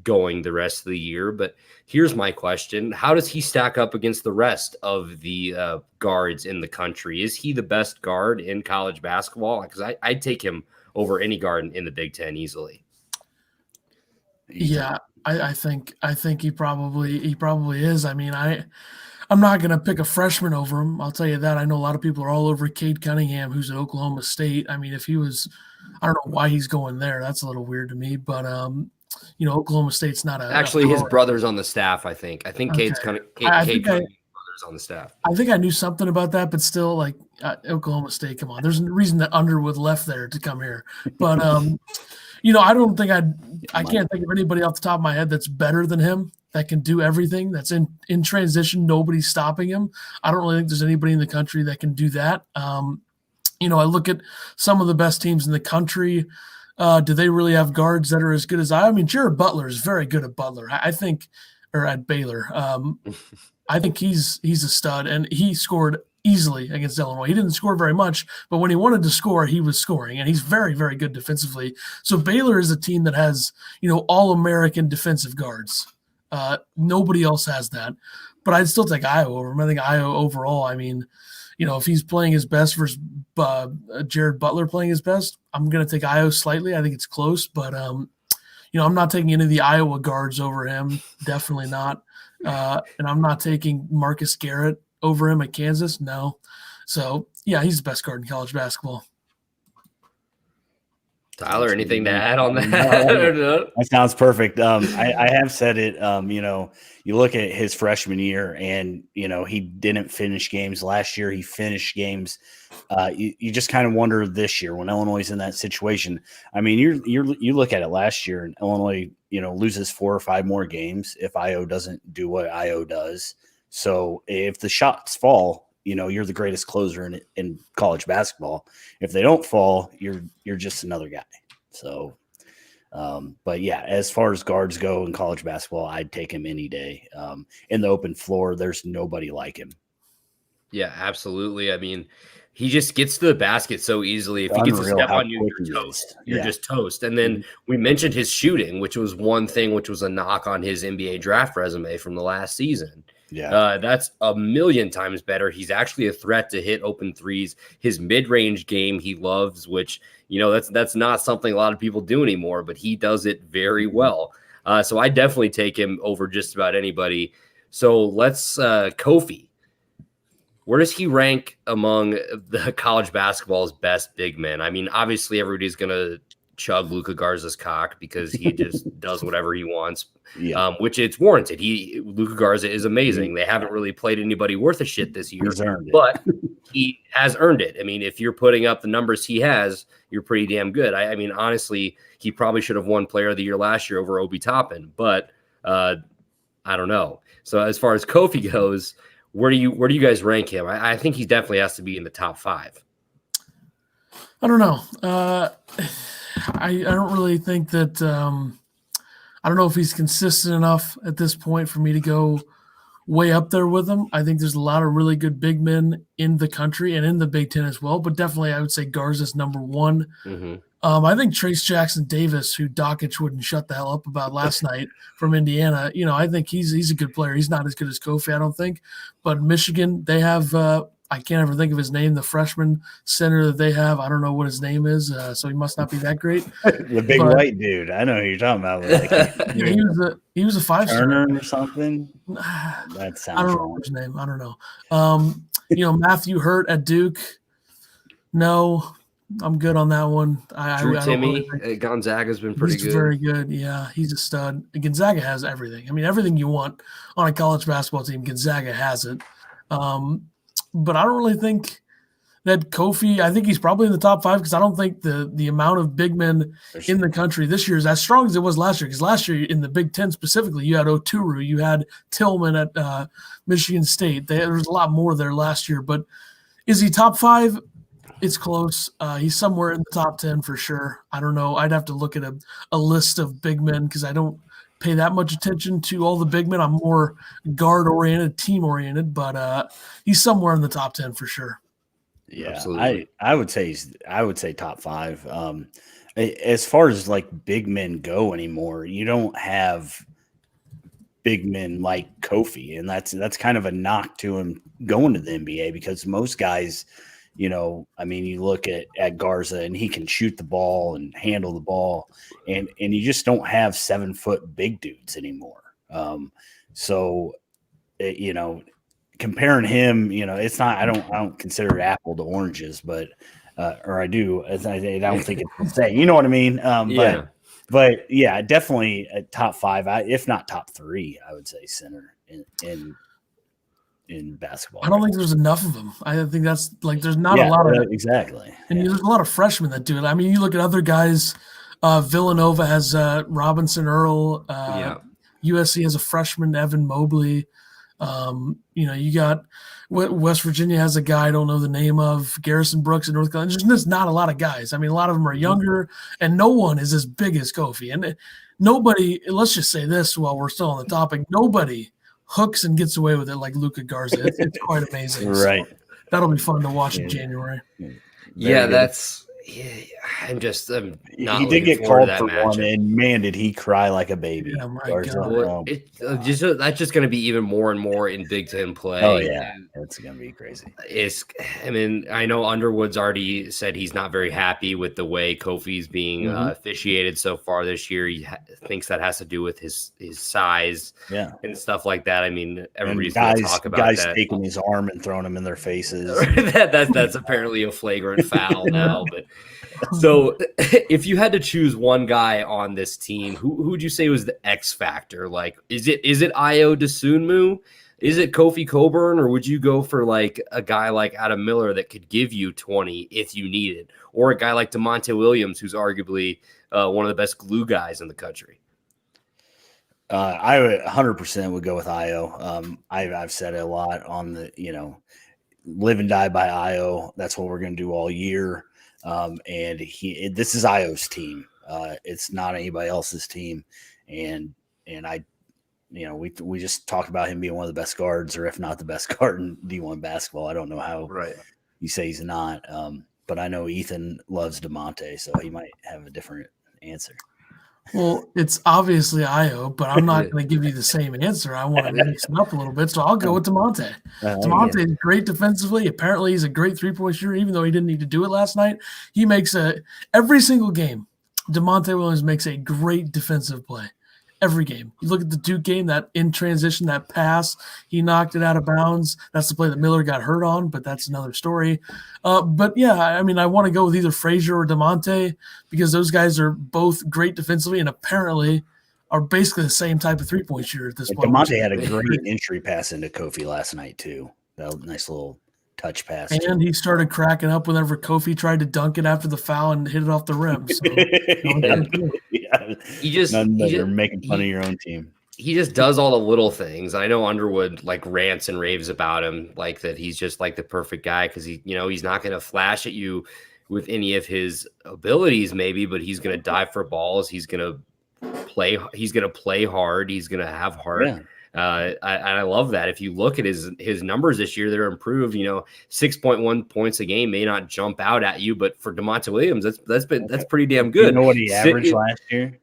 B: going the rest of the year. But here's my question. How does he stack up against the rest of the guards in the country? Is he the best guard in college basketball? Because I'd take him over any guard in the Big Ten easily.
D: Yeah, I think he probably is. I mean, I'm not going to pick a freshman over him. I'll tell you that. I know a lot of people are all over Cade Cunningham, who's at Oklahoma State. I mean, if he was, I don't know why he's going there. That's a little weird to me, but Oklahoma State's not
B: actually his brother's on the staff. I think Cade's kind of brother's on the staff.
D: I think I knew something about that, but still, like Oklahoma State. Come on, there's a reason that Underwood left there to come here. But I don't think I can't think of anybody off the top of my head that's better than him, that can do everything, that's in transition. Nobody's stopping him. I don't really think there's anybody in the country that can do that. I look at some of the best teams in the country. Do they really have guards that are as good as I mean, Jared Butler is very good at Butler. I think, or at Baylor. I think he's a stud, and he scored easily against Illinois. He didn't score very much, but when he wanted to score, he was scoring, and he's very, very good defensively. So Baylor is a team that has, all-American defensive guards. Nobody else has that. But I'd still take Iowa over him. I think Iowa overall, I mean, if he's playing his best versus Jared Butler playing his best, I'm going to take Iowa slightly. I think it's close, but, I'm not taking any of the Iowa guards over him. Definitely not. And I'm not taking Marcus Garrett over him at Kansas. No. So, yeah, he's the best guard in college basketball.
B: Tyler, anything to add on that?
C: No, that sounds perfect. I have said it. You look at his freshman year, and he didn't finish games last year. He finished games. You just kind of wonder this year when Illinois is in that situation. I mean, you look at it last year, and Illinois, loses 4 or 5 more games if Io doesn't do what Io does. So if the shots fall, you're the greatest closer in college basketball. If they don't fall, you're just another guy. So, but yeah, as far as guards go in college basketball, I'd take him any day. In the open floor, there's nobody like him.
B: Yeah, absolutely. I mean, he just gets to the basket so easily. If he gets a step on you, you're toast. You're just toast. And then we mentioned his shooting, which was one thing, which was a knock on his NBA draft resume from the last season. Yeah, that's a million times better. He's actually a threat to hit open threes. His mid-range game he loves, which that's not something a lot of people do anymore, but he does it very well. So I definitely take him over just about anybody. So let's Kofi. Where does he rank among the college basketball's best big men? I mean, obviously everybody's gonna chug Luka Garza's cock because he just does whatever he wants, which it's warranted. Luka Garza is amazing. They haven't really played anybody worth a shit this year, but he has earned it. I mean, if you're putting up the numbers he has, you're pretty damn good. I mean, honestly, he probably should have won Player of the Year last year over Obi Toppin, but I don't know. So as far as Kofi goes, where do you guys rank him? I think he definitely has to be in the top 5.
D: I don't know. I don't really think that I don't know if he's consistent enough at this point for me to go way up there with him. I think there's a lot of really good big men in the country and in the Big Ten as well, but definitely I would say Garza's number 1. Mm-hmm. I think Trace Jackson Davis, who Dockich wouldn't shut the hell up about last night from Indiana, I think he's a good player. He's not as good as Kofi, I don't think. But Michigan, they have I can't ever think of his name. The freshman center that they have, I don't know what his name is, so he must not be that great.
C: The big white dude. I know who you're talking about.
D: Yeah, he was a 5-star
C: Turner or something. That sounds
D: I don't know his name. I don't know. Matthew Hurt at Duke. No, I'm good on that one.
B: Drew Timmy at Gonzaga's been pretty good.
D: He's very good. Yeah, he's a stud. Gonzaga has everything. I mean, everything you want on a college basketball team, Gonzaga has it. But I don't really think that Kofi, I think he's probably in the top 5 because I don't think the amount of big men in the country this year is as strong as it was last year. Because last year in the Big Ten specifically, you had Oturu, you had Tillman at Michigan State. There was a lot more there last year. But is he top 5? It's close. He's somewhere in the top 10 for sure. I don't know. I'd have to look at a list of big men because I don't pay that much attention to all the big men. I'm more guard-oriented, team-oriented, but he's somewhere in the top 10 for sure.
C: Yeah,
B: absolutely.
C: I would say top 5. As far as like big men go anymore, you don't have big men like Kofi, and that's kind of a knock to him going to the NBA because most guys – I mean, you look at Garza and he can shoot the ball and handle the ball, and you just don't have 7-foot big dudes anymore. Comparing him, it's not. I don't consider it apple to oranges, but or I do. I don't think it's the same. You know what I mean? But yeah, definitely a top 5, if not top 3. I would say center in basketball.
D: I don't think there's enough of them. I think that's like there's not a lot of
C: exactly.
D: And there's a lot of freshmen that do it. I mean, you look at other guys. Villanova has Robinson Earl. USC has a freshman, Evan Mobley. You got West Virginia has a guy I don't know the name of, Garrison Brooks in North Carolina. There's not a lot of guys. I mean, a lot of them are younger, and no one is as big as Kofi. And nobody. Let's just say this while we're still on the topic. Nobody hooks and gets away with it like Luka Garza. It's quite amazing.
C: Right.
D: So that'll be fun to watch in January.
B: Yeah, I'm not.
C: He did get called for one, and man, did he cry like a baby.
D: Yeah, my God.
B: That's just going to be even more and more in Big Ten play.
C: Oh yeah, it's going to be crazy.
B: I know Underwood's already said he's not very happy with the way Kofi's being officiated so far this year. He thinks that has to do with his size, and stuff like that. I mean, everybody's going to talk about
C: guys
B: that.
C: taking his arm and throwing him in their faces.
B: that's apparently a flagrant foul now, but. So, if you had to choose one guy on this team, who would you say was the X factor? Like, is it Ayo Dosunmu? Is it Kofi Cockburn, or would you go for like a guy like Adam Miller that could give you 20 if you need it, or a guy like DeMonte Williams, who's arguably one of the best glue guys in the country?
C: I would 100% would go with Ayo. I've said it a lot on the live and die by Ayo. That's what we're going to do all year. And this is Ayo's team. It's not anybody else's team. And we just talked about him being one of the best guards, or if not the best guard in D1 basketball. I don't know how you say he's not. But I know Ethan loves DeMonte, so he might have a different answer.
D: Well, it's obviously Ayo, but I'm not going to give you the same answer. I want to mix it up a little bit, so I'll go with DeMonte. DeMonte is great defensively. Apparently, he's a great three-point shooter, even though he didn't need to do it last night. He makes every single game, DeMonte Williams makes a great defensive play. Every game. You look at the Duke game, that in transition, that pass, he knocked it out of bounds. That's the play that Miller got hurt on, but that's another story. But yeah, I mean, I want to go with either Frazier or DeMonte because those guys are both great defensively and apparently are basically the same type of three-point shooter at this point.
C: DeMonte had a great entry pass into Kofi last night too. That was a nice little touch pass.
D: And he started cracking up whenever Kofi tried to dunk it after the foul and hit it off the rim. So,
C: you're making fun of your own team.
B: He just does all the little things. I know Underwood like rants and raves about him, like that he's just like the perfect guy because he's not going to flash at you with any of his abilities, maybe, but he's going to dive for balls. He's going to play. He's going to play hard. He's going to have heart. Yeah. I love that. If you look at his numbers this year, they're improved. 6.1 points a game may not jump out at you, but for DeMonte Williams, that's pretty damn good.
C: You know what he averaged last year?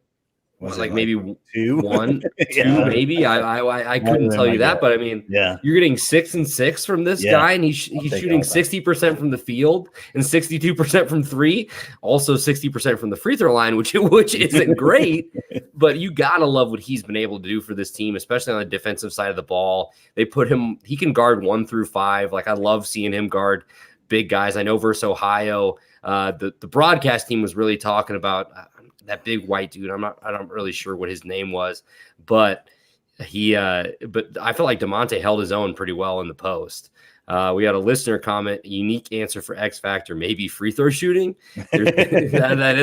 C: Was
B: like
C: it
B: maybe
C: two?
B: one,
C: Yeah.
B: two, maybe. I couldn't tell you that, but I mean,
C: yeah,
B: you're getting 6 and 6 from this guy, and he's shooting 60% from the field and 62% from three, also 60% from the free throw line, which isn't great, but you gotta love what he's been able to do for this team, especially on the defensive side of the ball. They put him; he can guard 1 through 5. Like I love seeing him guard big guys. I know versus Ohio, the broadcast team was really talking about that big white dude. I'm not really sure what his name was, but but I feel like DeMonte held his own pretty well in the post. We had a listener comment, unique answer for X Factor, maybe free throw shooting. That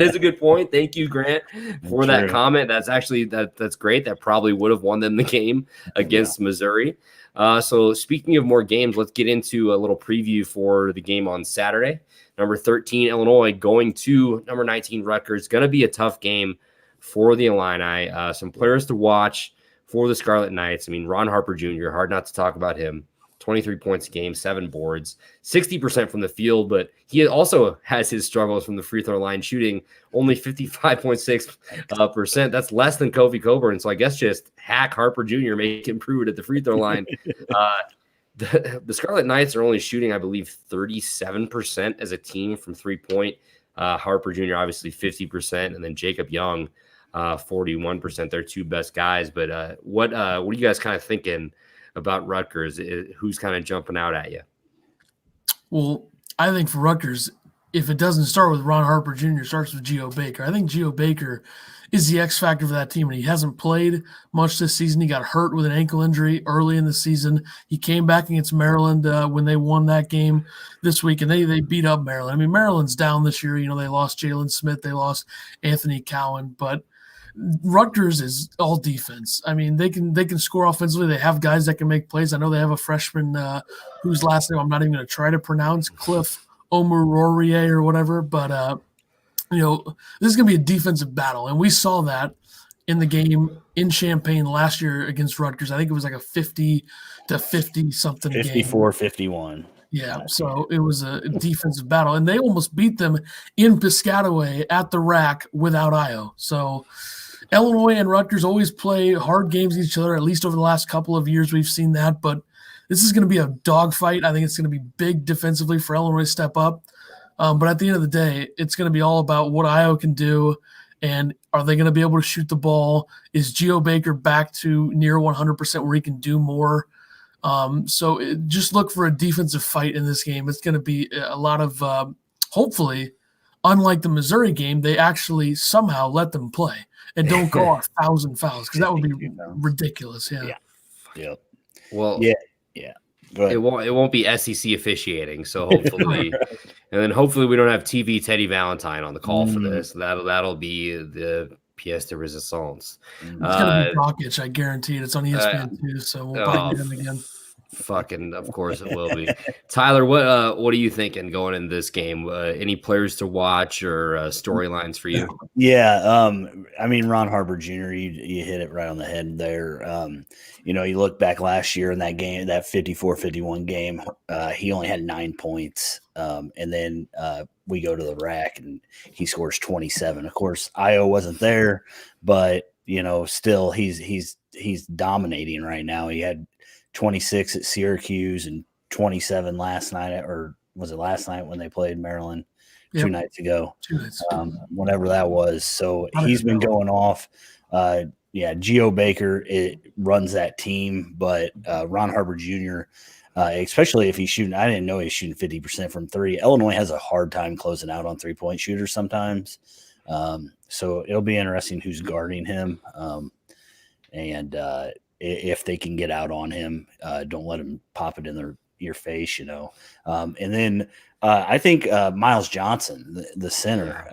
B: is a good point. Thank you, Grant, for that comment. That's actually, that's great. That probably would have won them the game against Missouri. So speaking of more games, let's get into a little preview for the game on Saturday. Number 13, Illinois, going to number 19, Rutgers. Going to be a tough game for the Illini. Some players to watch for the Scarlet Knights. I mean, Ron Harper Jr., hard not to talk about him. 23 points a game, 7 boards, 60% from the field, but he also has his struggles from the free throw line, shooting only 55.6%. That's less than Kofi Cockburn. So I guess just hack Harper Jr., make him prove it at the free throw line. The Scarlet Knights are only shooting, I believe, 37% as a team from 3-point. Harper Jr., obviously 50%, and then Jacob Young, 41%. They're 2 best guys. But what are you guys kind of thinking about Rutgers? Who's kind of jumping out at you?
D: Well, I think for Rutgers, if it doesn't start with Ron Harper Jr., it starts with Geo Baker. I think Geo Baker is the X factor for that team, and he hasn't played much this season. He got hurt with an ankle injury early in the season. He came back against Maryland when they won that game this week, and they beat up Maryland. I mean, Maryland's down this year. You know, they lost Jalen Smith, they lost Anthony Cowan, but Rutgers is all defense. I mean, they can score offensively. They have guys that can make plays. I know they have a freshman whose last name I'm not even going to try to pronounce, Cliff Omoruorie or whatever, but you know, this is going to be a defensive battle, and we saw that in the game in Champaign last year against Rutgers. I think it was like a 50-50 something
C: 54-51.
D: Yeah, so it was a defensive battle, and they almost beat them in Piscataway at the rack without Io. So Illinois and Rutgers always play hard games with each other, at least over the last couple of years we've seen that, but this is going to be a dogfight. I think it's going to be big defensively for Illinois to step up. But at the end of the day, it's going to be all about what Io can do, and are they going to be able to shoot the ball? Is Geo Baker back to near 100% where he can do more? So just look for a defensive fight in this game. It's going to be a lot of hopefully, unlike the Missouri game, they actually somehow let them play and don't call 1,000 fouls, because that would be ridiculous. Yeah.
C: Yep.
B: Well,
C: yeah.
B: It won't be SEC officiating, so hopefully, and then hopefully we don't have TV Teddy Valentine on the call for this. That'll be the pièce de résistance.
D: It's gonna be Rockich, I guarantee it. It's on ESPN too, so we'll probably get him again.
B: Fucking, of course it will be. Tyler, what are you thinking going into this game? Any players to watch or storylines for you?
C: Yeah, I mean, Ron Harper Jr., you hit it right on the head there. You know, you look back last year in that game, that 54-51 game, he only had 9 points. And then we go to the rack and he scores 27. Of course, Io wasn't there, but you know, still he's dominating right now. He had 26 at Syracuse and 27 last night, or was it last night when they played Maryland? Yep. 2 nights ago, whatever that was. So he's been going off. Geo Baker runs that team, but Ron Harper Jr., especially if he's shooting, I didn't know he's shooting 50% from 3. Illinois has a hard time closing out on 3-point shooters sometimes. So it'll be interesting who's guarding him. And if they can get out on him, don't let him pop it in your face, you know. And then I think Miles Johnson, the center,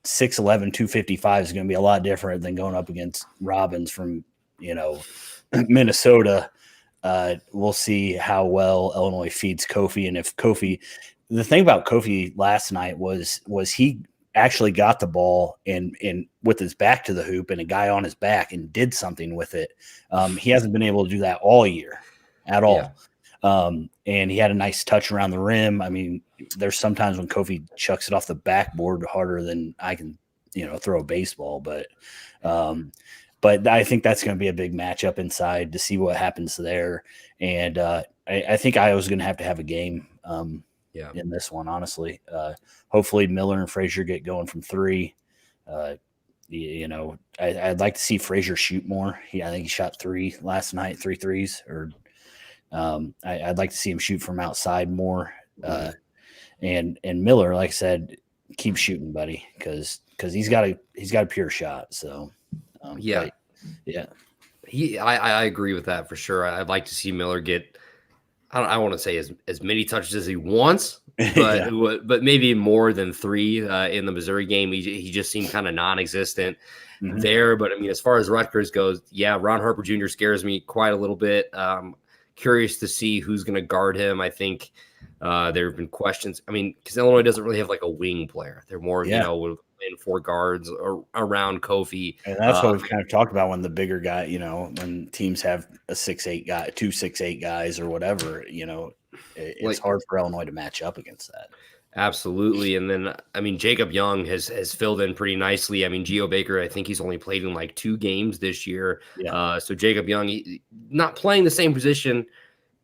C: 6'11", 255 is going to be a lot different than going up against Robbins from, you know, Minnesota. We'll see how well Illinois feeds Kofi. And if Kofi – the thing about Kofi last night was he actually got the ball and with his back to the hoop and a guy on his back and did something with it. He hasn't been able to do that all year at all. Yeah. And he had a nice touch around the rim. I mean, there's sometimes when Kofi chucks it off the backboard harder than I can throw a baseball, but I think that's going to be a big matchup inside to see what happens there. And I think Iowa's going to have a game in this one, honestly. Hopefully Miller and Frazier get going from three. I'd like to see Frazier shoot more. I think he shot 3 last night, 3 threes. Or I'd like to see him shoot from outside more. And Miller, like I said, keep shooting, buddy, because he's got a pure shot. So I
B: agree with that for sure. I'd like to see Miller get, I want to say as many touches as he wants, but but maybe more than 3 in the Missouri game. He just seemed kind of non-existent there. But I mean, as far as Rutgers goes, Ron Harper Jr. scares me quite a little bit. Curious to see who's going to guard him. I think there have been questions. I mean, because Illinois doesn't really have like a wing player. They're more, playing 4 guards around Kofi.
C: And that's what we've kind of talked about when the bigger guy, when teams have a 6'8" guy, 2 6'8" guys or whatever, it's hard for Illinois to match up against that.
B: Absolutely. And then, I mean, Jacob Young has filled in pretty nicely. I mean, Geo Baker, I think he's only played in like 2 games this year. So Jacob Young, not playing the same position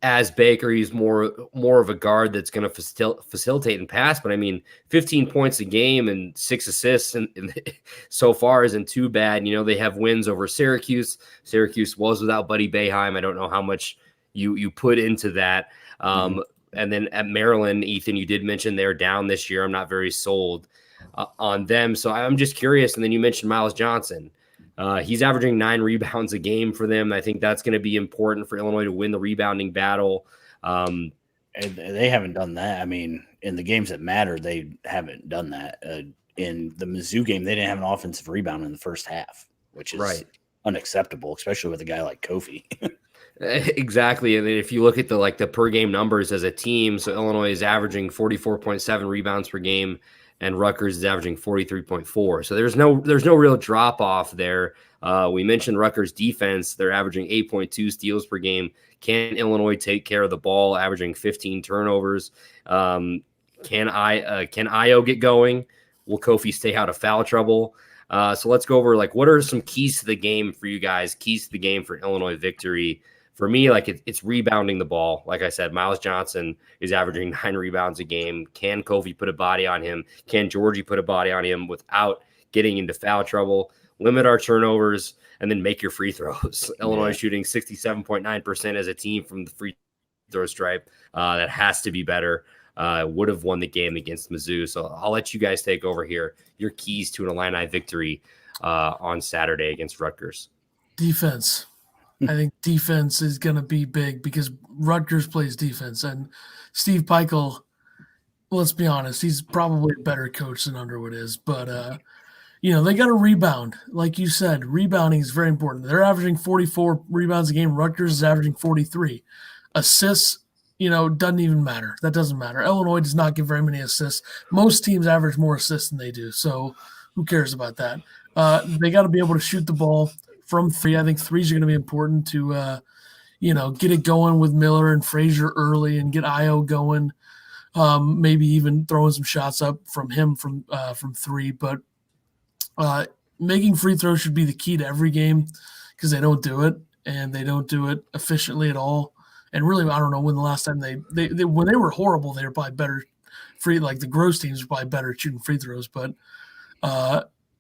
B: as Baker. He's more of a guard that's going to facilitate and pass. But I mean, 15 points a game and 6 assists and so far isn't too bad. They have wins over Syracuse. Syracuse was without Buddy Boeheim. I don't know how much you put into that. And then at Maryland, Ethan, you did mention they're down this year. I'm not very sold on them. So I'm just curious. And then you mentioned Miles Johnson. He's averaging 9 rebounds a game for them. I think that's going to be important for Illinois to win the rebounding battle.
C: And they haven't done that. I mean, in the games that matter, they haven't done that. In the Mizzou game, they didn't have an offensive rebound in the first half, which is unacceptable, especially with a guy like Kofi.
B: Exactly. And then if you look at the per game numbers as a team, so Illinois is averaging 44.7 rebounds per game and Rutgers is averaging 43.4. So there's no real drop off there. We mentioned Rutgers defense. They're averaging 8.2 steals per game. Can Illinois take care of the ball, averaging 15 turnovers? Can Io get going? Will Kofi stay out of foul trouble? So let's go over what are some keys to the game for you guys, keys to the game for Illinois victory. For me, it's rebounding the ball. Like I said, Miles Johnson is averaging 9 rebounds a game. Can Kofi put a body on him? Can Georgie put a body on him without getting into foul trouble? Limit our turnovers and then make your free throws. Illinois shooting 67.9% as a team from the free throw stripe. That has to be better. Would have won the game against Mizzou. So I'll let you guys take over here. Your keys to an Illini victory on Saturday against Rutgers.
D: Defense. I think defense is going to be big because Rutgers plays defense. And Steve Peichel, let's be honest, he's probably a better coach than Underwood is. But, they got to rebound. Like you said, rebounding is very important. They're averaging 44 rebounds a game. Rutgers is averaging 43. Assists, doesn't even matter. That doesn't matter. Illinois does not give very many assists. Most teams average more assists than they do. So who cares about that? They got to be able to shoot the ball from 3. I think 3s are going to be important to, get it going with Miller and Frazier early and get Io going. Maybe even throwing some shots up from him from 3. But making free throws should be the key to every game because they don't do it and they don't do it efficiently at all. And really, I don't know when the last time they when they were horrible, they were probably better the gross teams were probably better at shooting free throws. But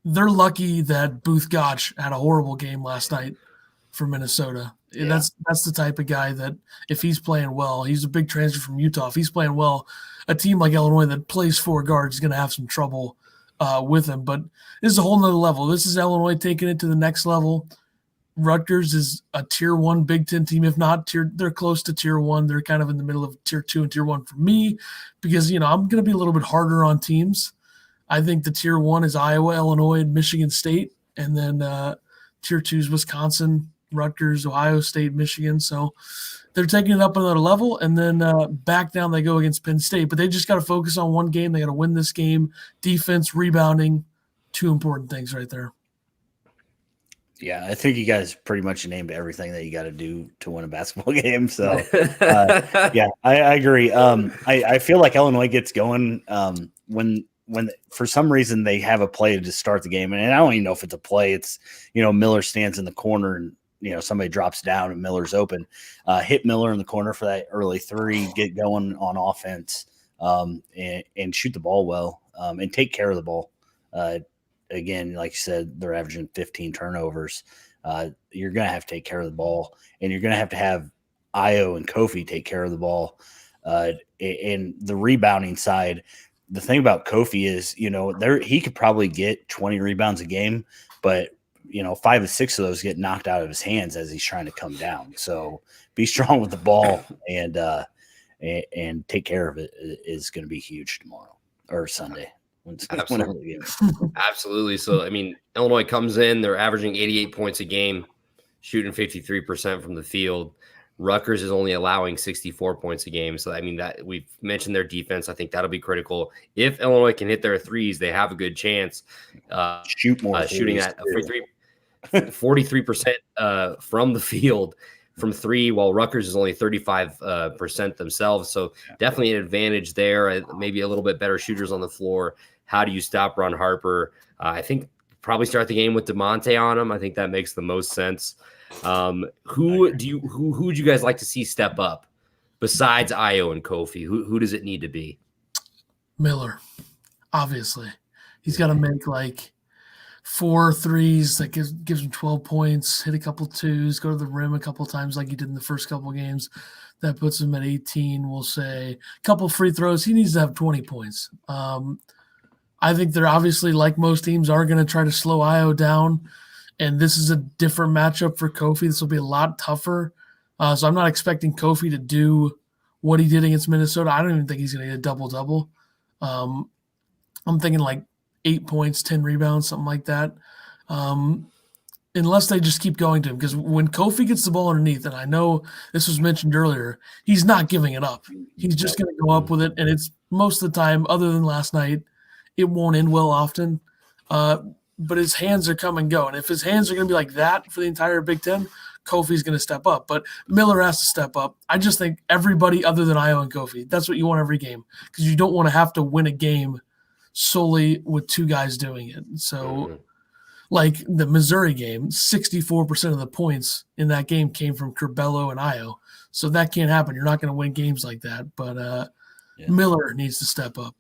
D: they're lucky that Booth Gotch had a horrible game last night for Minnesota. Yeah. That's the type of guy that if he's playing well, he's a big transfer from Utah. If he's playing well, a team like Illinois that plays 4 guards is going to have some trouble with him. But this is a whole nother level. This is Illinois taking it to the next level. Rutgers is a tier 1 Big Ten team. If not, they're close to tier 1. They're kind of in the middle of tier 2 and tier 1 for me because, I'm going to be a little bit harder on teams. I think the tier 1 is Iowa, Illinois, and Michigan State. And then tier 2 is Wisconsin, Rutgers, Ohio State, Michigan. So they're taking it up another level. And then back down they go against Penn State. But they just got to focus on one game. They got to win this game. Defense, rebounding, 2 important things right there.
C: Yeah, I think you guys pretty much named everything that you got to do to win a basketball game. So, I agree. I feel like Illinois gets going when when for some reason they have a play to start the game, and I don't even know if it's a play. It's, Miller stands in the corner and, somebody drops down and Miller's open. Hit Miller in the corner for that early three, get going on offense, and shoot the ball well, and take care of the ball. Again, like you said, they're averaging 15 turnovers. You're going to have to take care of the ball, and you're going to have Ayo and Kofi take care of the ball. And the rebounding side, the thing about Kofi is, he could probably get 20 rebounds a game, but 5 or 6 of those get knocked out of his hands as he's trying to come down. So be strong with the ball and take care of it is going to be huge tomorrow or Sunday.
B: Absolutely. So, Illinois comes in, they're averaging 88 points a game, shooting 53% from the field. Rutgers is only allowing 64 points a game. So, that we've mentioned their defense. I think that'll be critical. If Illinois can hit their threes, they have a good chance.
C: Shoot more.
B: Shooting at 43% from the field from three, while Rutgers is only 35% themselves. So definitely an advantage there. Maybe a little bit better shooters on the floor. How do you stop Ron Harper? I think probably start the game with DeMonte on him. I think that makes the most sense. Who would you guys like to see step up besides Ayo and Kofi? Who does it need to be?
D: Miller, obviously. He's got to make like 4 threes that gives him 12 points, hit a couple twos, go to the rim a couple times like he did in the first couple games. That puts him at 18, we'll say. A couple free throws. He needs to have 20 points. I think they're obviously, like most teams, are going to try to slow Ayo down. And this is a different matchup for Kofi. This will be a lot tougher. So I'm not expecting Kofi to do what he did against Minnesota. I don't even think he's going to get a double-double. I'm thinking like 8 points, 10 rebounds, something like that. Unless they just keep going to him. Because when Kofi gets the ball underneath, and I know this was mentioned earlier, he's not giving it up. He's just going to go up with it. And it's most of the time, other than last night, it won't end well often. But his hands are come and go. And if his hands are going to be like that for the entire Big Ten, Kofi's going to step up. But Miller has to step up. I just think everybody other than Ayo and Kofi, that's what you want every game. Because you don't want to have to win a game solely with 2 guys doing it. So, like the Missouri game, 64% of the points in that game came from Curbelo and Ayo. So that can't happen. You're not going to win games like that. But Miller needs to step up.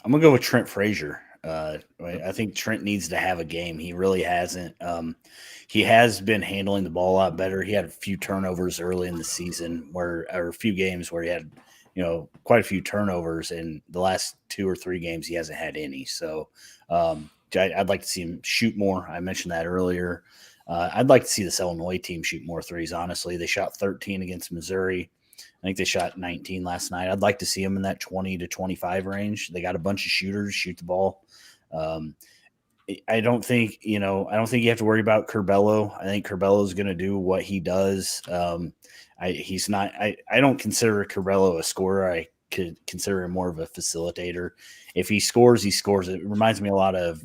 C: I'm going to go with Trent Frazier. I think Trent needs to have a game. He really hasn't. He has been handling the ball a lot better. He had a few turnovers early in the season or a few games where he had, quite a few turnovers. In the last 2 or 3 games, he hasn't had any. So I'd like to see him shoot more. I mentioned that earlier. I'd like to see this Illinois team shoot more threes, honestly. They shot 13 against Missouri. I think they shot 19 last night. I'd like to see them in that 20 to 25 range. They got a bunch of shooters, shoot the ball. I don't think you have to worry about Curbelo. I think Curbelo is going to do what he does. He's not. I don't consider Curbelo a scorer. I could consider him more of a facilitator. If he scores, he scores. It reminds me a lot of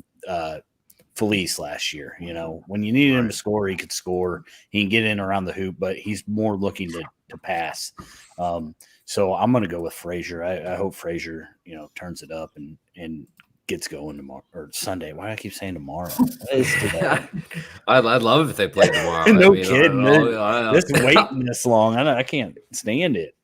C: Felice last year. When you needed him to score, he could score. He can get in around the hoop, but he's more looking to pass. So I'm going to go with Frazier. I hope Frazier, turns it up and gets going tomorrow or Sunday. Why do I keep saying tomorrow?
B: I'd love it if they played tomorrow.
C: No kidding. Just waiting this long. I can't stand it.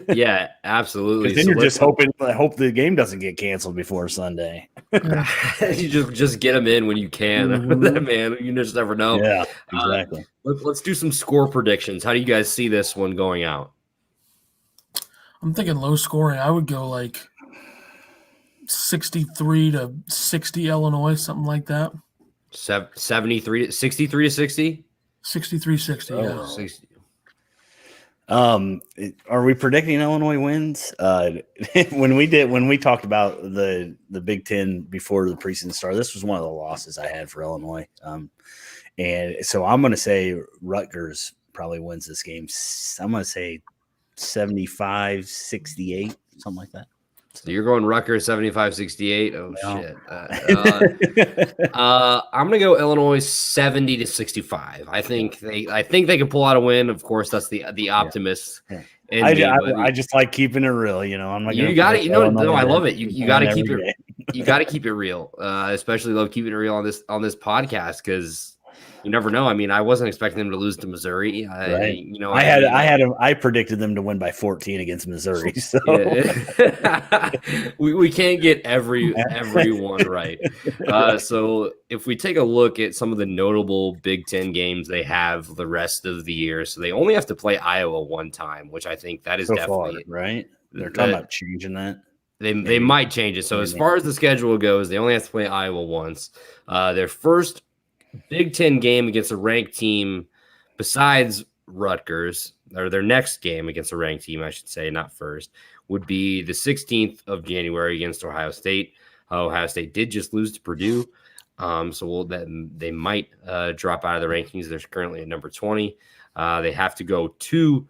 B: Yeah, absolutely.
C: Then you're just hoping. I hope the game doesn't get canceled before Sunday.
B: You just get them in when you can, man. You just never know.
C: Yeah, exactly.
B: Let's do some score predictions. How do you guys see this one going out?
C: I'm
D: thinking low scoring. I would go like 63 to 60 Illinois, something like that.
B: 63 to 60?
D: 63-60, yeah.
B: 60.
C: Are we predicting Illinois wins? When we talked about the Big Ten before the preseason started, this was one of the losses I had for Illinois. And so I'm going to say Rutgers probably wins this game. I'm going to say 75-68, something like that.
B: So you're going Rutgers 75-68. Oh shit! I'm gonna go Illinois 70-65. I think they can pull out a win. Of course, that's the optimist.
C: Yeah. I just like keeping it real. I'm not.
B: You got it. No, I love it. You got to keep it. you got to keep it real. Especially love keeping it real on this podcast because you never know. I mean, I wasn't expecting them to lose to Missouri.
C: Right.
B: I
C: predicted them to win by 14 against Missouri. So
B: we can't get everyone right. So if we take a look at some of the notable Big Ten games they have the rest of the year, so they only have to play Iowa one time, which I think that is definitely
C: right. They're talking about changing that.
B: They might change it. So as far as the schedule goes, they only have to play Iowa once. Their first Big Ten game against a ranked team besides Rutgers, or their next game against a ranked team, I should say, not first, would be the 16th of January against Ohio State. Ohio State did just lose to Purdue, so they might drop out of the rankings. They're currently at number 20. They have to go to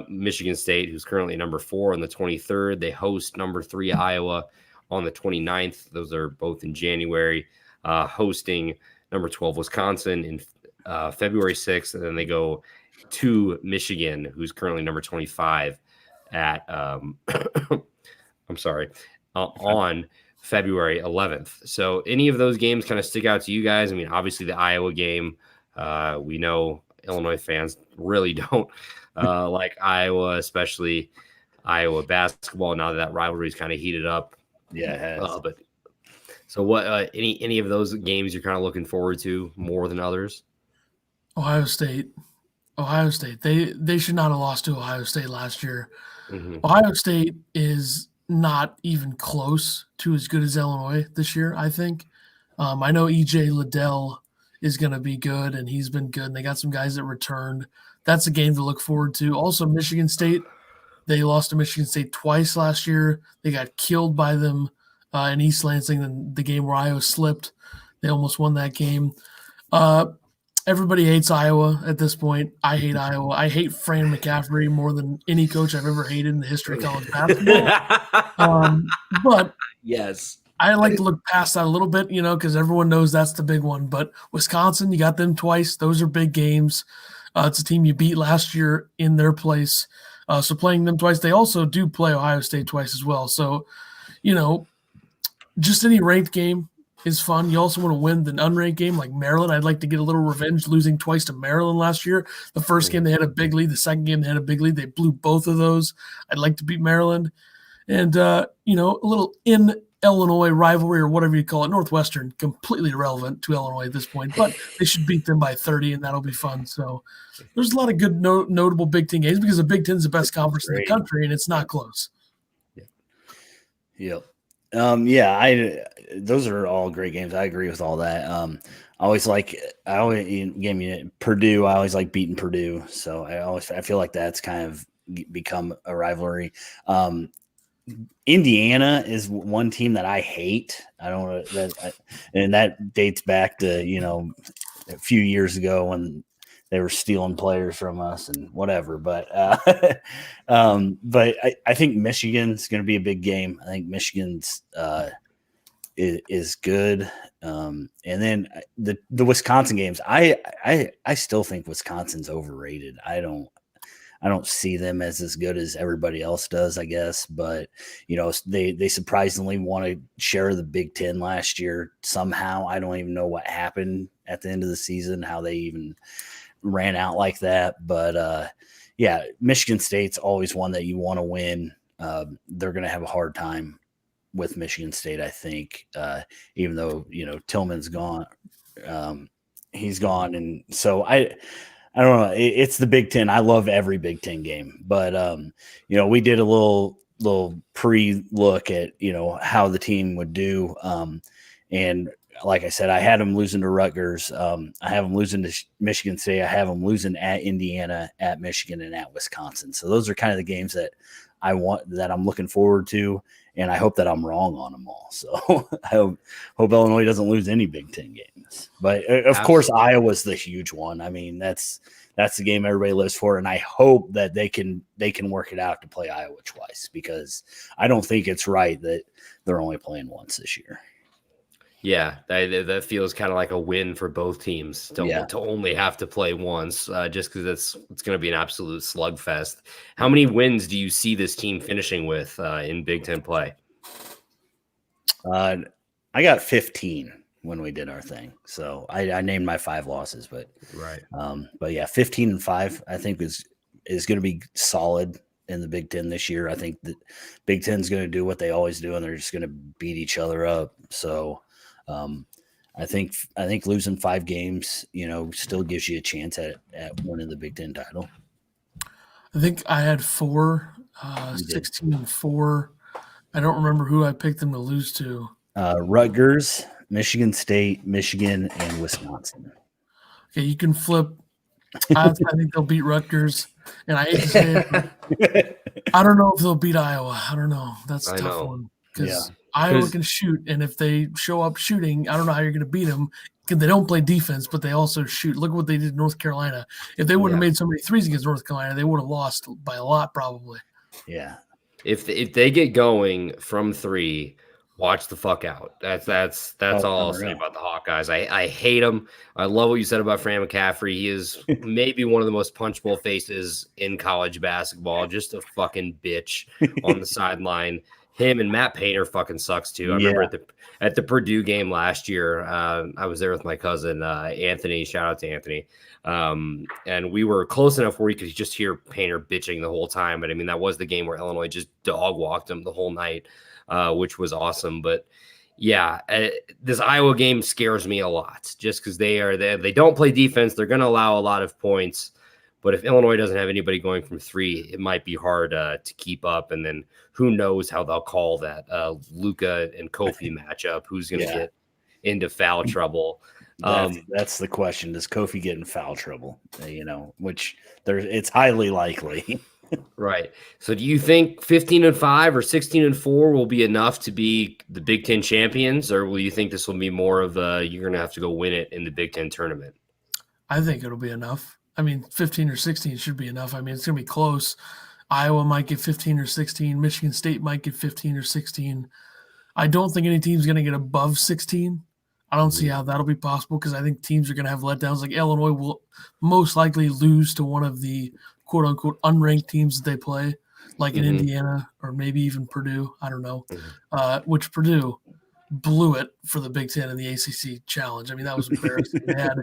B: Michigan State, who's currently number 4 on the 23rd. They host number 3 Iowa on the 29th. Those are both in January. Hosting number 12 Wisconsin in February 6th, and then they go to Michigan, who's currently number 25 at on February 11th. So any of those games kind of stick out to you guys? I mean, obviously the Iowa game, we know Illinois fans really don't like Iowa, especially Iowa basketball. Now that rivalry is kind of heated up.
C: Yeah, it has.
B: But so what? Any of those games you're kind of looking forward to more than others?
D: Ohio State. They should not have lost to Ohio State last year. Mm-hmm. Ohio State is not even close to as good as Illinois this year, I think. I know EJ Liddell is going to be good, and he's been good, and they got some guys that returned. That's a game to look forward to. Also, Michigan State. They lost to Michigan State twice last year. They got killed by them in East Lansing, the game where Iowa slipped. They almost won that game. Everybody hates Iowa at this point. I hate Iowa. I hate Fran McCaffery more than any coach I've ever hated in the history of college basketball. But
B: yes,
D: I like to look past that a little bit, because everyone knows that's the big one. But Wisconsin, you got them twice. Those are big games. It's a team you beat last year in their place. So playing them twice. They also do play Ohio State twice as well. So, just any ranked game is fun. You also want to win the unranked game like Maryland. I'd like to get a little revenge losing twice to Maryland last year. The first game they had a big lead. The second game they had a big lead. They blew both of those. I'd like to beat Maryland. And, a little in Illinois rivalry or whatever you call it. Northwestern, completely irrelevant to Illinois at this point. But they should beat them by 30, and that'll be fun. So there's a lot of good notable Big Ten games because the Big Ten is the best conference in the country, and it's not close.
C: Yep. Those are all great games. I agree with all that. Purdue. I always like beating Purdue. So I feel like that's kind of become a rivalry. Indiana is one team that I hate. I don't know and that dates back to, a few years ago when they were stealing players from us and whatever. But I think Michigan's going to be a big game. I think Michigan's is good. And then the Wisconsin games, I still think Wisconsin's overrated. I don't see them as good as everybody else does, I guess. But, they surprisingly want to share the Big Ten last year somehow. I don't even know what happened at the end of the season, how they even ran out like that. But, Michigan State's always one that you want to win. They're going to have a hard time with Michigan State, I think, even though, Tillman's gone. He's gone. And so I don't know. It's the Big Ten. I love every Big Ten game, but we did a little pre-look at how the team would do, and like I said, I had them losing to Rutgers. I have them losing to Michigan State. I have them losing at Indiana, at Michigan, and at Wisconsin. So those are kind of the games that I'm looking forward to, and I hope that I'm wrong on them all. So I hope Illinois doesn't lose any Big Ten games. But of course, Iowa's the huge one. I mean, that's the game everybody lives for, and I hope that they can work it out to play Iowa twice, because I don't think it's right that they're only playing once this year.
B: Yeah, that feels kind of like a win for both teams to only have to play once, just because it's going to be an absolute slugfest. How many wins do you see this team finishing with in Big Ten play?
C: I got 15 when we did our thing. So I named my 5 losses, but yeah, 15-5, I think is going to be solid in the Big Ten this year. I think the Big Ten's going to do what they always do, and they're just going to beat each other up. So I think losing 5 games, still gives you a chance at winning the Big Ten title.
D: I think I had 4, 16-4. I don't remember who I picked them to lose to.
C: Rutgers, Michigan State, Michigan, and Wisconsin.
D: Okay, you can flip. I think they'll beat Rutgers, and I hate to say it. I don't know if they'll beat Iowa. I don't know. That's a tough one because Iowa can shoot, and if they show up shooting, I don't know how you're going to beat them because they don't play defense, but they also shoot. Look what they did in North Carolina. If they wouldn't have made so many threes against North Carolina, they would have lost by a lot probably.
C: Yeah.
B: If they get going from 3, watch the fuck out. That's all I'll say about the Hawkeyes. I hate them. I love what you said about Fran McCaffrey. He is maybe one of the most punchable faces in college basketball. Just a fucking bitch on the sideline. Him and Matt Painter fucking sucks too. I remember at the Purdue game last year, I was there with my cousin Anthony. Shout out to Anthony. And we were close enough where we could just hear Painter bitching the whole time. But I mean, that was the game where Illinois just dog walked him the whole night, which was awesome. But yeah, this Iowa game scares me a lot just because they don't play defense. They're going to allow a lot of points. But if Illinois doesn't have anybody going from 3, it might be hard to keep up. And then who knows how they'll call that Luka and Kofi matchup? Who's going to get into foul trouble?
C: That's the question. Does Kofi get in foul trouble? Which it's highly likely.
B: Right. So do you think 15-5 or 16-4 will be enough to be the Big Ten champions, or will you think this will be more of you're going to have to go win it in the Big Ten tournament?
D: I think it'll be enough. I mean, 15 or 16 should be enough. I mean, it's going to be close. Iowa might get 15 or 16. Michigan State might get 15 or 16. I don't think any team's going to get above 16. I don't see how that'll be possible because I think teams are going to have letdowns. Like Illinois will most likely lose to one of the quote-unquote unranked teams that they play, like in Indiana or maybe even Purdue. I don't know, which Purdue blew it for the Big Ten in the ACC Challenge. I mean, that was embarrassing. They had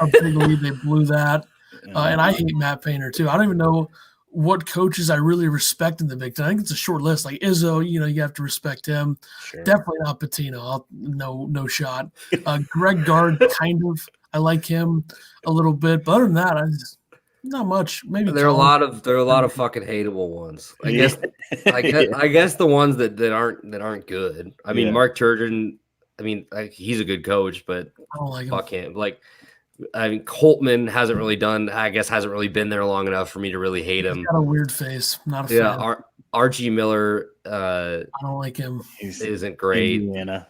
D: a big lead. They blew that. And I hate Matt Painter, too. I don't even know what coaches I really respect in the Big Ten. I think it's a short list. Like Izzo, you have to respect him. Sure. Definitely not Pitino. No shot. Greg Gard, kind of. I like him a little bit. But other than that, not much. Maybe
B: there are a lot of fucking hateable ones. I guess the ones that aren't good. I mean, Mark Turgeon. I mean, he's a good coach, but
D: I don't like
B: fuck him. Like, I mean, Coltman hasn't really been there long enough for me to really hate him.
D: He's got a weird face. Not a fan.
B: Yeah, Archie Miller.
D: I don't like him.
B: Isn't great.
C: Indiana.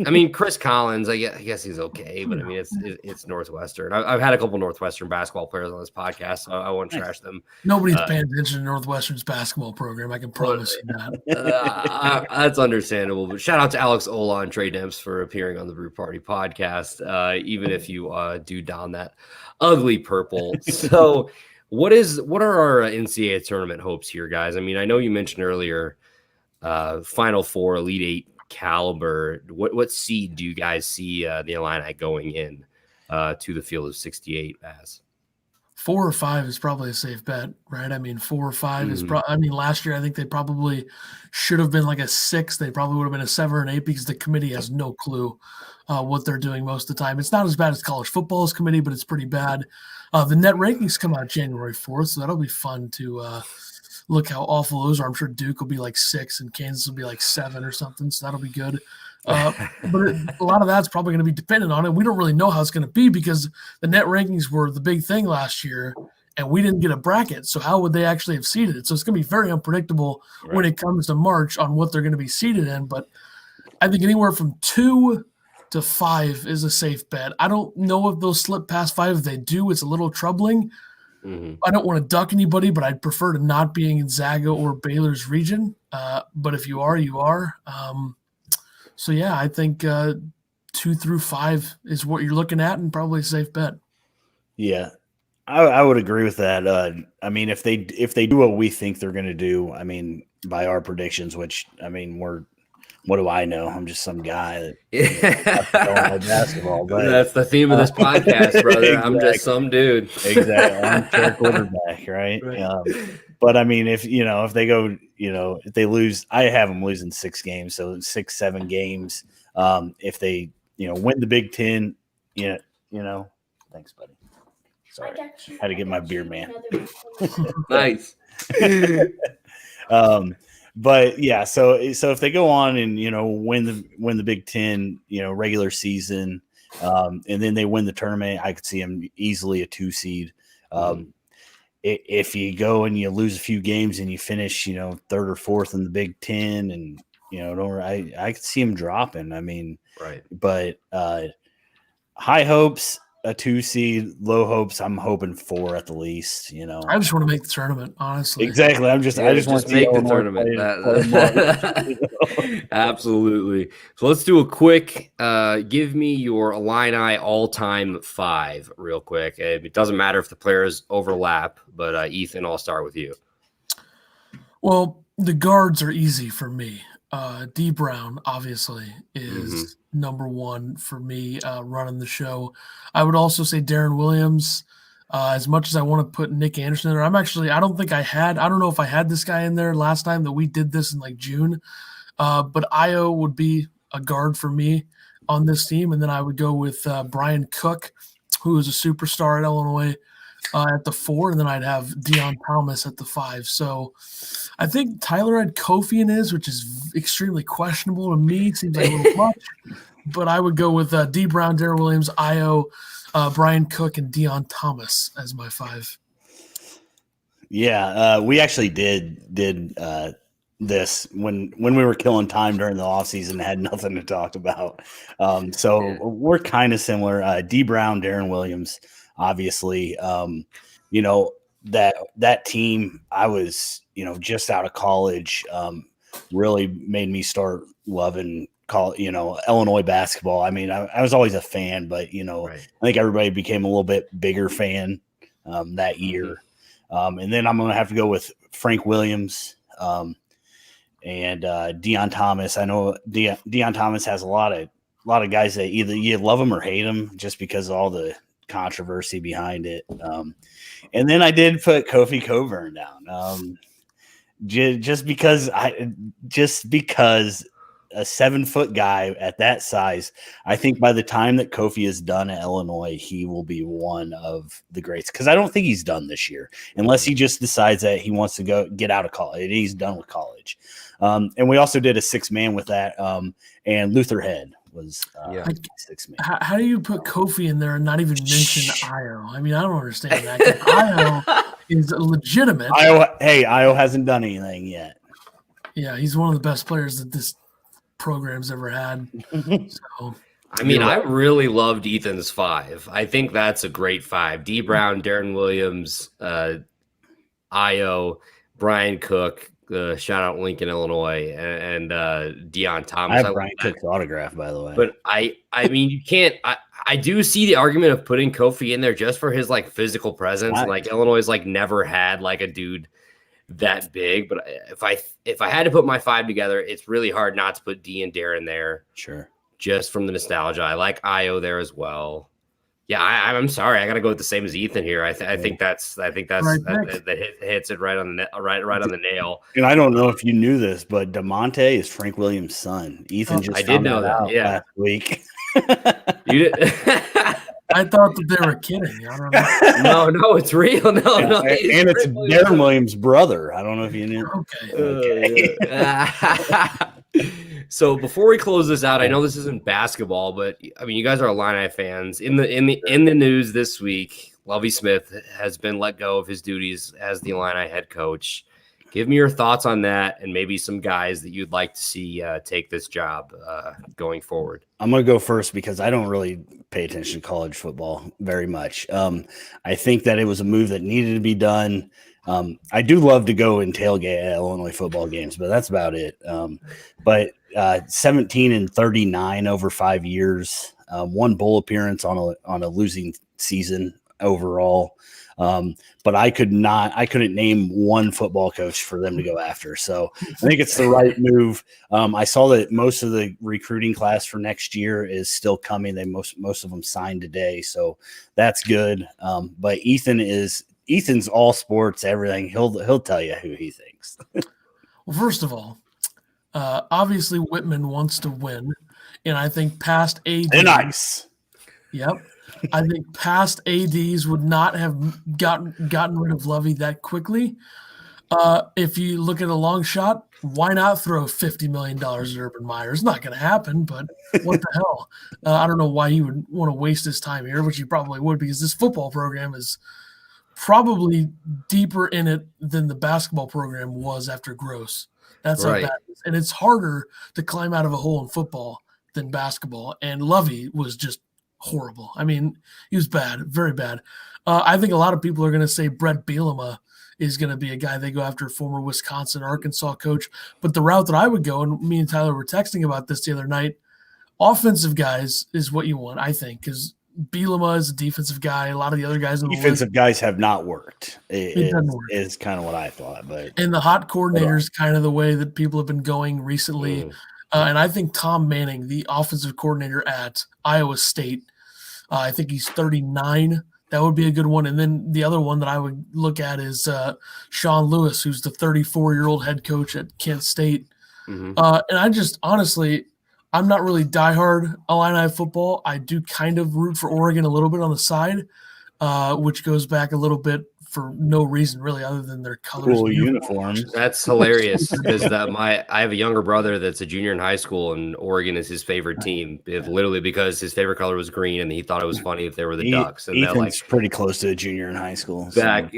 B: I mean, Chris Collins, I guess he's okay, but I mean, it's Northwestern. I've had a couple Northwestern basketball players on this podcast, so I won't trash them.
D: Nobody's paying attention to Northwestern's basketball program. I can promise you that.
B: That's understandable. But shout out to Alex Ola and Trey Demps for appearing on the Brew Party podcast, even if you do don that ugly purple. So, what are our NCAA tournament hopes here, guys? I mean, I know you mentioned earlier Final Four, Elite Eight caliber. What seed do you guys see the Illini going in to the field of 68 as?
D: 4 or 5 is probably a safe bet, right? I mean, 4 or 5 is I mean, last year I think they probably should have been like a 6. They probably would have been a 7 or an 8 because the committee has no clue what they're doing most of the time. It's not as bad as college football's committee, but it's pretty bad. The net rankings come out January 4th, so that'll be fun to look how awful those are. I'm sure Duke will be like 6 and Kansas will be like 7 or something, so that'll be good. But a lot of that's probably going to be dependent on it. We don't really know how it's going to be because the net rankings were the big thing last year, and we didn't get a bracket. So how would they actually have seeded it? So it's going to be very unpredictable when it comes to March on what they're going to be seeded in. But I think anywhere from 2 to 5 is a safe bet. I don't know if they'll slip past 5. If they do, it's a little troubling. I don't want to duck anybody, but I'd prefer to not be in Gonzaga or Baylor's region. But if you are, you are. So, yeah, I think 2 through 5 is what you're looking at and probably a safe bet.
C: Yeah, I would agree with that. I mean, if they do what we think they're going to do, I mean, by our predictions, which, I mean, we're what do I know? I'm just some guy that don't like basketball. But
B: that's the theme of this podcast, brother. Exactly. I'm just some dude.
C: Exactly. I'm a quarterback, right? But I mean, if they go, if they lose, I have them losing 6 games, so 6-7 games. If they, win the Big Ten, thanks, buddy. Sorry, had to get my beer, man.
B: Nice.
C: But yeah, so if they go on and win the Big Ten, regular season, and then they win the tournament, I could see them easily a 2 seed. If you go and you lose a few games and you finish, 3rd or 4th in the Big Ten, and I could see them dropping. I mean,
B: right.
C: But high hopes, a 2 seed, low hopes, I'm hoping 4 at the least.
D: I just want to make the tournament, honestly.
C: Exactly. I just want to
B: make the tournament. Absolutely. So let's do a quick. Give me your Illini all-time 5 real quick. It doesn't matter if the players overlap, but Ethan, I'll start with you.
D: Well, the guards are easy for me. D Brown obviously is number 1 for me running the show. I would also say Darren Williams. As much as I want to put Nick Anderson in there, I don't know if I had this guy in there last time that we did this in like June. But Io would be a guard for me on this team. And then I would go with Brian Cook, who is a superstar at Illinois, at the 4. And then I'd have Deion Thomas at the 5. So I think Tyler had Kofi in his, which is extremely questionable to me. Seems like a little much. But I would go with D Brown, Darren Williams, Io, Brian Cook, and Deion Thomas as my 5.
C: Yeah, we actually did this when we were killing time during the offseason and had nothing to talk about. So we're kind of similar. D Brown, Darren Williams, obviously. That team, I was, just out of college, really made me start loving Illinois basketball. I mean, I was always a fan, but right. I think everybody became a little bit bigger fan that year. And then I'm going to have to go with Frank Williams and Deion Thomas. I know Deion Thomas has a lot of guys that either you love him or hate him just because of all the controversy behind it. And then I did put Kofi Cockburn down just because a 7-foot guy at that size, I think by the time that Kofi is done at Illinois, he will be one of the greats. Because I don't think he's done this year, unless he just decides that he wants to get out of college. He's done with college. And we also did a 6-man with that. And Luther Head was 6-man.
D: How do you put Kofi in there and not even mention Io? I mean, I don't understand that. Io is legitimate.
C: Io hasn't done anything yet.
D: Yeah, he's one of the best players that this program's ever had. So
B: I mean, I really loved Ethan's 5. I think that's a great 5. D Brown, Darren Williams, Io, Brian Cook, shout out Lincoln, Illinois, and Deion Thomas.
C: I have Brian Cook's autograph, by the way.
B: But I mean, you can't. I do see the argument of putting Kofi in there just for his like physical presence. Right. Like Illinois like never had like a dude that big, but if I had to put my 5 together, it's really hard not to put D and Darren there.
C: Sure.
B: Just from the nostalgia. I like Io there as well. Yeah, I'm sorry. I got to go with the same as Ethan here. I think that's right, that hits it right on the right on the nail.
C: And I don't know if you knew this, but DeMonte is Frank Williams' son. Ethan just
B: I did know that
C: last week.
B: You did.
D: I thought that they were kidding. I don't know.
B: No, it's real. No.
C: And it's Darren Williams' brother. I don't know if you knew.
D: Okay.
B: So before we close this out, I know this isn't basketball, but I mean, you guys are Illini fans. In the news this week, Lovie Smith has been let go of his duties as the Illini head coach. Give me your thoughts on that and maybe some guys that you'd like to see take this job going forward.
C: I'm going to go first because I don't really pay attention to college football very much. I think that it was a move that needed to be done. I do love to go and tailgate at Illinois football games, but that's about it. But 17-39 over 5 years, one bowl appearance on a losing season. overall. But I couldn't name one football coach for them to go after. So I think it's the right move. I saw that most of the recruiting class for next year is still coming. Most of them signed today. So that's good. But Ethan's all sports, everything. He'll tell you who he thinks.
D: Well, first of all, obviously Whitman wants to win. And I think past AD.
C: They're nice.
D: Yep. I think past ADs would not have gotten rid of Lovey that quickly. If you look at a long shot, why not throw $50 million at Urban Meyer? It's not going to happen, but what the hell? I don't know why he would want to waste his time here, which he probably would, because this football program is probably deeper in it than the basketball program was after Gross. That's
B: right.
D: how bad it is. And it's harder to climb out of a hole in football than basketball. And Lovey was just horrible. I mean, he was bad, very bad. I think a lot of people are going to say Brett Bielema is going to be a guy they go after, former Wisconsin, Arkansas coach. But the route that I would go, and me and Tyler were texting about this the other night, offensive guys is what you want, I think, because Bielema is a defensive guy. A lot of the other guys in the
C: defensive guys have not worked.
D: It doesn't work.
C: Is kind of what I thought. But
D: and the hot coordinator is kind of the way that people have been going recently. And I think Tom Manning, the offensive coordinator at Iowa State, I think he's 39. That would be a good one. And then the other one that I would look at is Sean Lewis, who's the 34-year-old head coach at Kent State. And I just honestly, I'm not really diehard Illini football. I do kind of root for Oregon a little bit on the side, which goes back a little bit for no reason really other than their colors.
C: Cool uniforms.
B: That's hilarious because I have a younger brother that's a junior in high school, and Oregon is his favorite team. Literally because his favorite color was green, and he thought it was funny if they were the Ducks. And
C: Ethan's pretty close to a junior in high school.
B: Back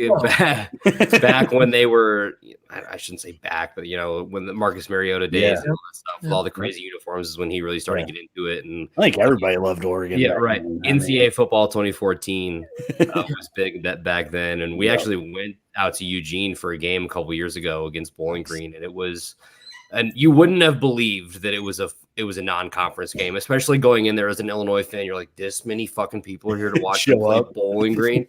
B: when they were, I shouldn't say back, but when the Marcus Mariota days and all that stuff, with all the crazy uniforms is when he really started to get into it. And
C: I think everybody loved Oregon.
B: Yeah, right. NCAA football 2014 was big back then, and we actually went out to Eugene for a game a couple years ago against Bowling Green, and you wouldn't have believed that it was a non-conference game, especially going in there as an Illinois fan. You're like, this many fucking people are here to watch them play Bowling Green.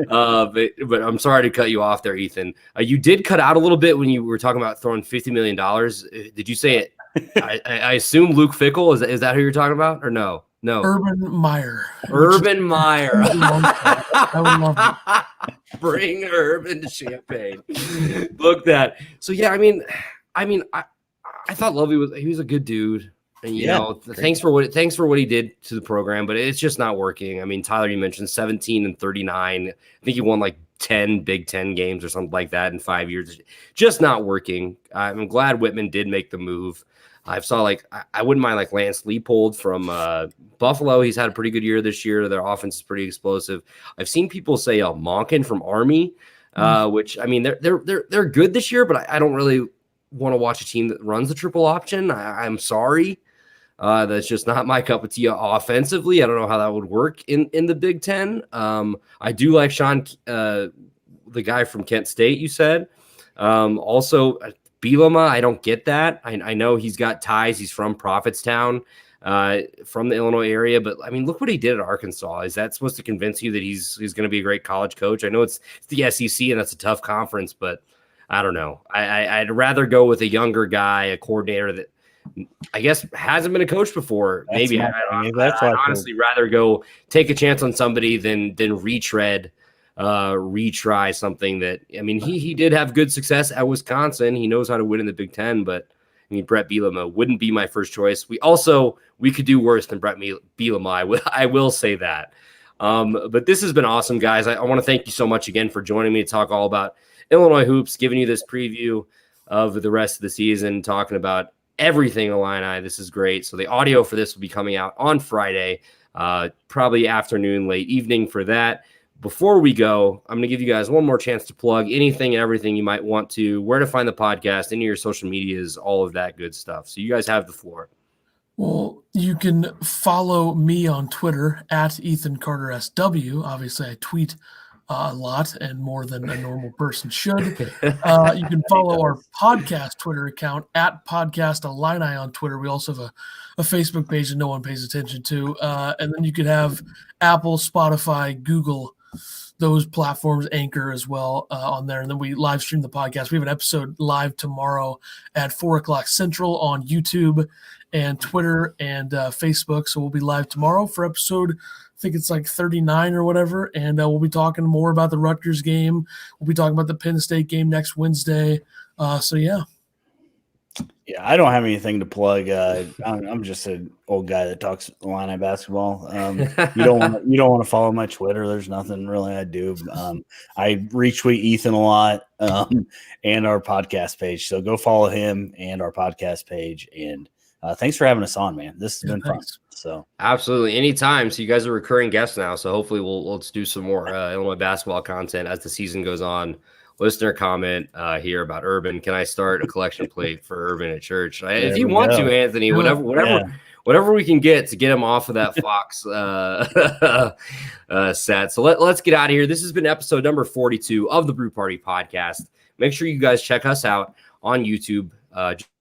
B: But I'm sorry to cut you off there, Ethan. You did cut out a little bit when you were talking about throwing $50 million. Did you say it? I assume Luke Fickell. Is that who you're talking about, or no? No.
D: Urban Meyer.
B: Urban Meyer.
D: I would love it.
B: Bring Urban to Champaign. Look that. So yeah, I mean, I thought Lovey was a good dude. And thanks for what he did to the program, but it's just not working. I mean, Tyler, you mentioned 17 and 39. I think he won like 10 Big Ten games or something like that in 5 years. Just not working. I'm glad Whitman did make the move. I wouldn't mind like Lance Leipold from Buffalo. He's had a pretty good year this year. Their offense is pretty explosive. I've seen people say Monken from Army, which I mean they're good this year, but I don't really want to watch a team that runs the triple option. I'm sorry. That's just not my cup of tea offensively. I don't know how that would work in the Big Ten. I do like Sean, the guy from Kent State, you said. Also, Bielema, I don't get that. I know he's got ties. He's from Prophetstown, from the Illinois area. But, I mean, look what he did at Arkansas. Is that supposed to convince you that he's going to be a great college coach? I know it's the SEC, and that's a tough conference, but I don't know. I'd rather go with a younger guy, a coordinator that I guess hasn't been a coach before. Maybe I'd honestly rather go take a chance on somebody than retry something that, I mean, he did have good success at Wisconsin. He knows how to win in the Big Ten, but I mean, Brett Bielema wouldn't be my first choice. We could do worse than Brett Bielema. I will say that. But this has been awesome, guys. I want to thank you so much again for joining me to talk all about Illinois hoops, giving you this preview of the rest of the season, talking about everything Illini. This is great. So the audio for this will be coming out on Friday, probably afternoon, late evening for that. Before we go, I'm going to give you guys one more chance to plug anything and everything you might want to, where to find the podcast, any of your social medias, all of that good stuff. So you guys have the floor.
D: Well, you can follow me on Twitter at Ethan Carter SW. Obviously, I tweet a lot and more than a normal person should. You can follow our podcast Twitter account at Podcast Illini on Twitter. We also have a Facebook page that no one pays attention to. And then you could have Apple, Spotify, Google those platforms, Anchor as well on there. And then we live stream the podcast. We have an episode live tomorrow at 4:00 Central on YouTube and Twitter and Facebook. So we'll be live tomorrow for episode, I think it's like 39 or whatever. And we'll be talking more about the Rutgers game. We'll be talking about the Penn State game next Wednesday. So yeah.
C: Yeah, I don't have anything to plug. I'm just an old guy that talks Illini basketball. You don't want to follow my Twitter. There's nothing really I do. I retweet Ethan a lot and our podcast page. So go follow him and our podcast page. And thanks for having us on, man. This has been fun. So
B: absolutely, anytime. So you guys are recurring guests now. So hopefully let's do some more Illinois basketball content as the season goes on. Listener comment here about Urban. Can I start a collection plate for Urban at church? If you want to, Anthony, whatever we can get to get him off of that Fox set. So let's get out of here. This has been episode number 42 of the Brew Party podcast. Make sure you guys check us out on YouTube.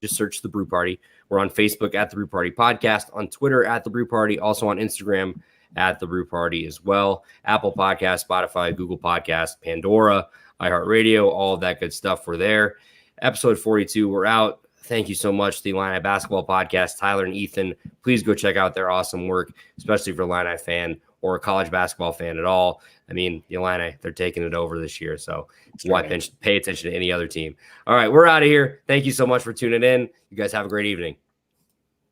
B: Just search the Brew Party. We're on Facebook at the Brew Party Podcast, on Twitter at the Brew Party, also on Instagram at the Brew Party as well. Apple Podcast, Spotify, Google Podcast, Pandora, iHeartRadio, all of that good stuff. We're there. Episode 42, we're out. Thank you so much to the Illini Basketball Podcast, Tyler and Ethan. Please go check out their awesome work, especially if you're a Illini fan or a college basketball fan at all. I mean, the Illini, they're taking it over this year, so why pay attention to any other team? All right, we're out of here. Thank you so much for tuning in. You guys have a great evening.